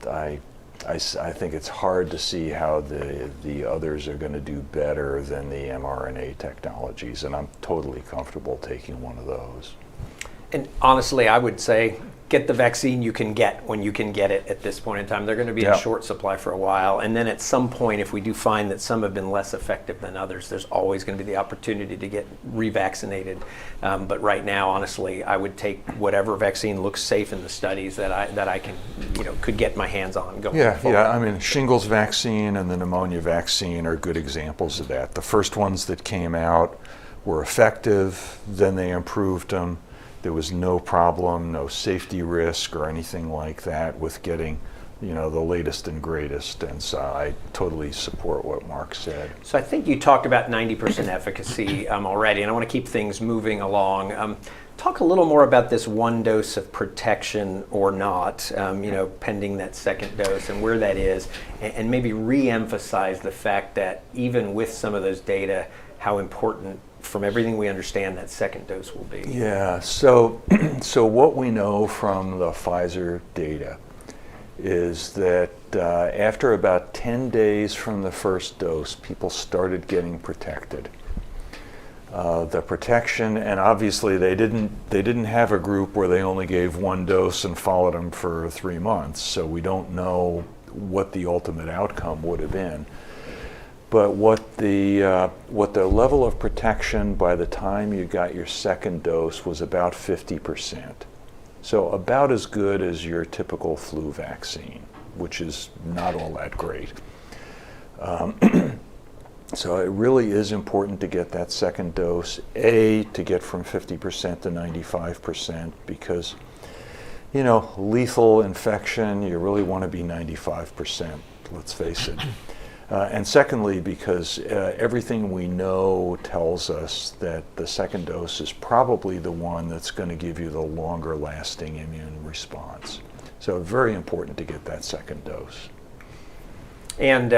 I I think it's hard to see how the others are going to do better than the mRNA technologies, and I'm totally comfortable taking one of those. And honestly, I would say get the vaccine you can get when you can get it at this point in time. They're going to be in short supply for a while. And then at some point, if we do find that some have been less effective than others, there's always going to be the opportunity to get revaccinated. But right now, honestly, I would take whatever vaccine looks safe in the studies that I can, could get my hands on going forward. Yeah. I mean, shingles vaccine and the pneumonia vaccine are good examples of that. The first ones that came out were effective, then they improved them. There was no problem, no safety risk or anything like that with getting, the latest and greatest. And so I totally support what Marc said. So I think you talked about 90% efficacy already, and I want to keep things moving along. Talk a little more about this one dose of protection or not, pending that second dose and where that is, and maybe re-emphasize the fact that even with some of those data, how important, from everything we understand, that second dose will be. Yeah, so what we know from the Pfizer data is that after about 10 days from the first dose, people started getting protected. The protection, and obviously they didn't have a group where they only gave one dose and followed them for 3 months, so we don't know what the ultimate outcome would have been. But what the level of protection by the time you got your second dose was about 50%. So about as good as your typical flu vaccine, which is not all that great. So it really is important to get that second dose, to get from 50% to 95%, because, lethal infection, you really want to be 95%, let's face it. And secondly, because everything we know tells us that the second dose is probably the one that's going to give you the longer lasting immune response. So very important to get that second dose. And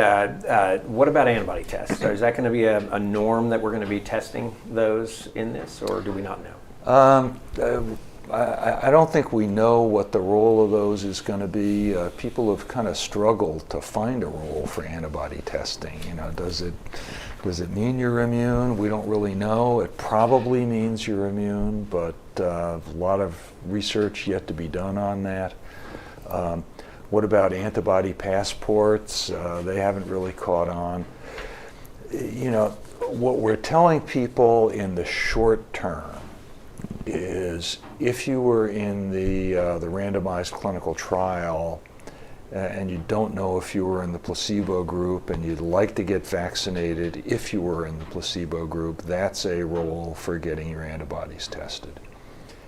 what about antibody tests? So is that going to be a norm that we're going to be testing those in this, or do we not know? I don't think we know what the role of those is going to be. People have kind of struggled to find a role for antibody testing. Does it mean you're immune? We don't really know. It probably means you're immune, but a lot of research yet to be done on that. What about antibody passports? They haven't really caught on. What we're telling people in the short term is if you were in the randomized clinical trial and you don't know if you were in the placebo group and you'd like to get vaccinated if you were in the placebo group, that's a role for getting your antibodies tested.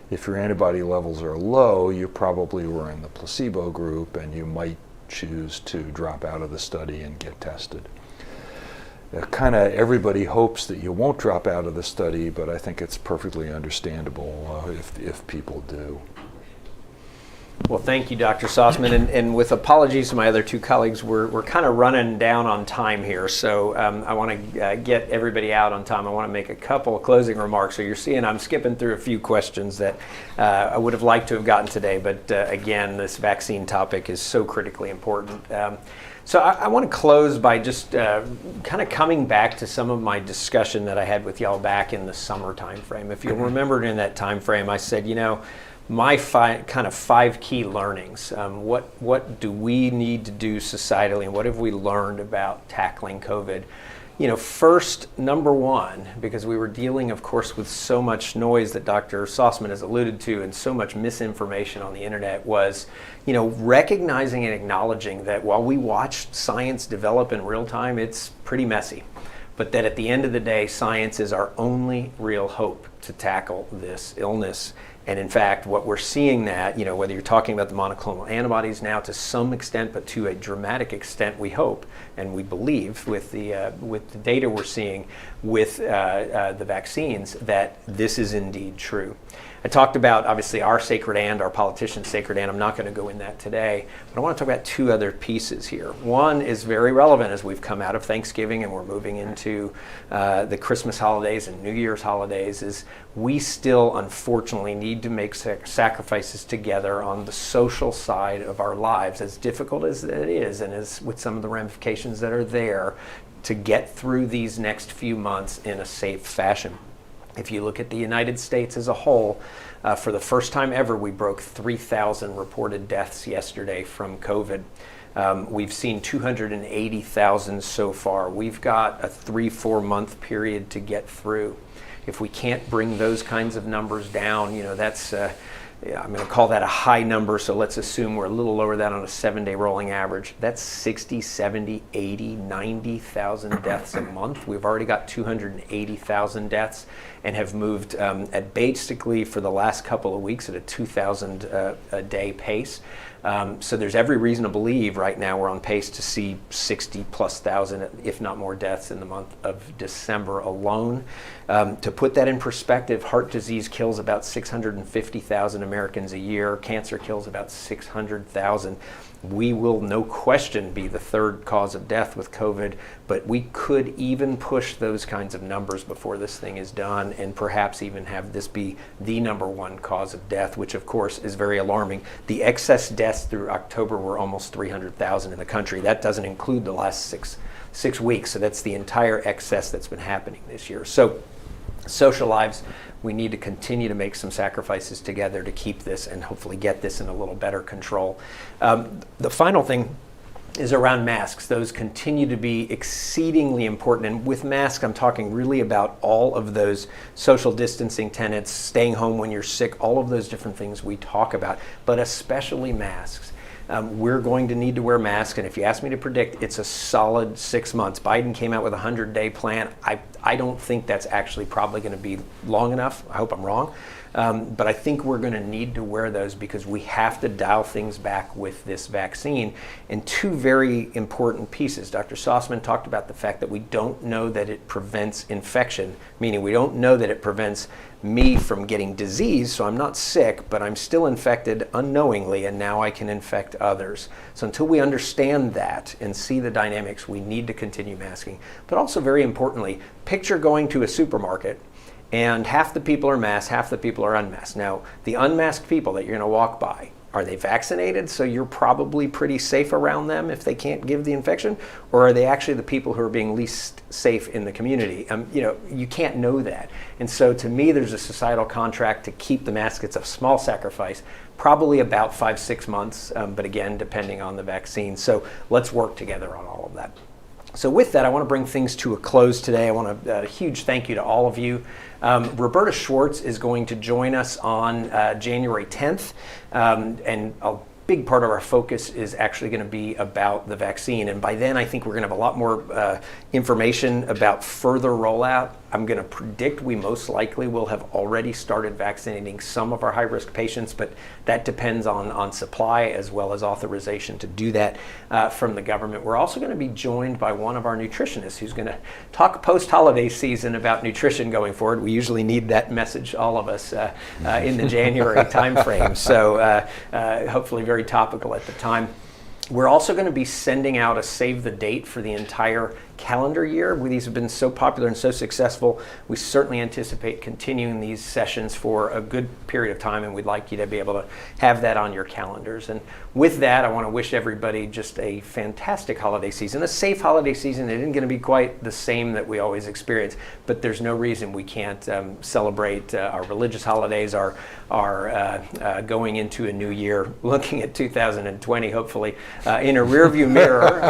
If your antibody levels are low, you probably were in the placebo group and you might choose to drop out of the study and get tested. Kind of everybody hopes that you won't drop out of the study, but I think it's perfectly understandable if people do. Well, thank you, Dr. Sostman, and with apologies to my other two colleagues, we're kind of running down on time here, so I want to get everybody out on time. I want to make a couple of closing remarks. So you're seeing I'm skipping through a few questions that I would have liked to have gotten today, but again, this vaccine topic is so critically important. So I want to close by just kind of coming back to some of my discussion that I had with y'all back in the summer time frame. If you'll remember in that time frame, I said, my five key learnings. What do we need to do societally, and what have we learned about tackling COVID? First, number one, because we were dealing, of course, with so much noise that Dr. Sostman has alluded to and so much misinformation on the internet, was, recognizing and acknowledging that while we watched science develop in real time, it's pretty messy. But that at the end of the day, science is our only real hope to tackle this illness. And in fact, what we're seeing that, whether you're talking about the monoclonal antibodies now to some extent, but to a dramatic extent, we hope and we believe with the data we're seeing with the vaccines that this is indeed true. I talked about, obviously, our sacred and, our politicians' sacred and. I'm not going to go in that today, but I want to talk about two other pieces here. One is very relevant as we've come out of Thanksgiving and we're moving into the Christmas holidays and New Year's holidays, is we still, unfortunately, need to make sacrifices together on the social side of our lives, as difficult as it is, and as with some of the ramifications that are there, to get through these next few months in a safe fashion. If you look at the United States as a whole, for the first time ever, we broke 3,000 reported deaths yesterday from COVID. We've seen 280,000 so far. We've got a 3-4 month period to get through. If we can't bring those kinds of numbers down, you know, that's, I'm going to call that a high number, so let's assume we're a little lower than on a 7-day rolling average. That's 60, 70, 80, 90,000 deaths a month. We've already got 280,000 deaths and have moved at basically for the last couple of weeks at a 2,000 a day pace. So there's every reason to believe right now we're on pace to see 60,000+, if not more, deaths in the month of December alone. To put that in perspective, heart disease kills about 650,000 Americans a year. Cancer kills about 600,000. We will, no question, be the third cause of death with COVID, but we could even push those kinds of numbers before this thing is done, and perhaps even have this be the #1 cause of death, which of course is very alarming. The excess deaths through October were almost 300,000 in the country. That doesn't include the last six weeks, so that's the entire excess that's been happening this year. So social lives, we need to continue to make some sacrifices together to keep this and hopefully get this in a little better control. The final thing is around masks. Those continue to be exceedingly important. And with masks, I'm talking really about all of those social distancing tenets, staying home when you're sick, all of those different things we talk about, but especially masks. We're going to need to wear masks, and if you ask me to predict, it's a solid 6 months. Biden came out with a 100-day plan. I don't think that's actually probably going to be long enough. I hope I'm wrong. But I think we're going to need to wear those because we have to dial things back with this vaccine. And two very important pieces. Dr. Sostman talked about the fact that we don't know that it prevents infection, meaning we don't know that it prevents me from getting disease, so I'm not sick, but I'm still infected unknowingly, and now I can infect others. So until we understand that and see the dynamics, we need to continue masking. But also, very importantly, picture going to a supermarket and half the people are masked, half the people are unmasked. Now, the unmasked people that you're going to walk by, are they vaccinated, so you're probably pretty safe around them if they can't give the infection? Or are they actually the people who are being least safe in the community? You know, you can't know that. And so to me, there's a societal contract to keep the mask. It's a small sacrifice, probably about 5-6 months, but again, depending on the vaccine. So let's work together on all of that. So with that, I want to bring things to a close today. I want a huge thank you to all of you. Roberta Schwartz is going to join us on January 10th, and a big part of our focus is actually going to be about the vaccine. And by then, I think we're going to have a lot more information about further rollout. I'm going to predict we most likely will have already started vaccinating some of our high-risk patients, but that depends on supply as well as authorization to do that from the government. We're also going to be joined by one of our nutritionists who's going to talk post-holiday season about nutrition going forward. We usually need that message, all of us, in the January timeframe. So hopefully very topical at the time. We're also going to be sending out a save the date for the entire calendar year. These have been so popular and so successful. We certainly anticipate continuing these sessions for a good period of time, and we'd like you to be able to have that on your calendars. And with that, I want to wish everybody just a fantastic holiday season, a safe holiday season. It isn't going to be quite the same that we always experience, but there's no reason we can't celebrate our religious holidays, our going into a new year, looking at 2020, hopefully, in a rearview mirror.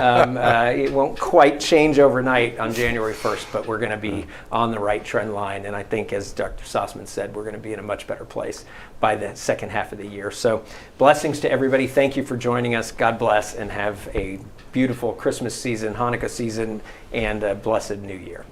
It won't quite change overnight on January 1st, but we're going to be on the right trend line. And I think, as Dr. Sostman said, we're going to be in a much better place by the second half of the year. So blessings to everybody. Thank you for joining us. God bless, and have a beautiful Christmas season, Hanukkah season, and a blessed New Year.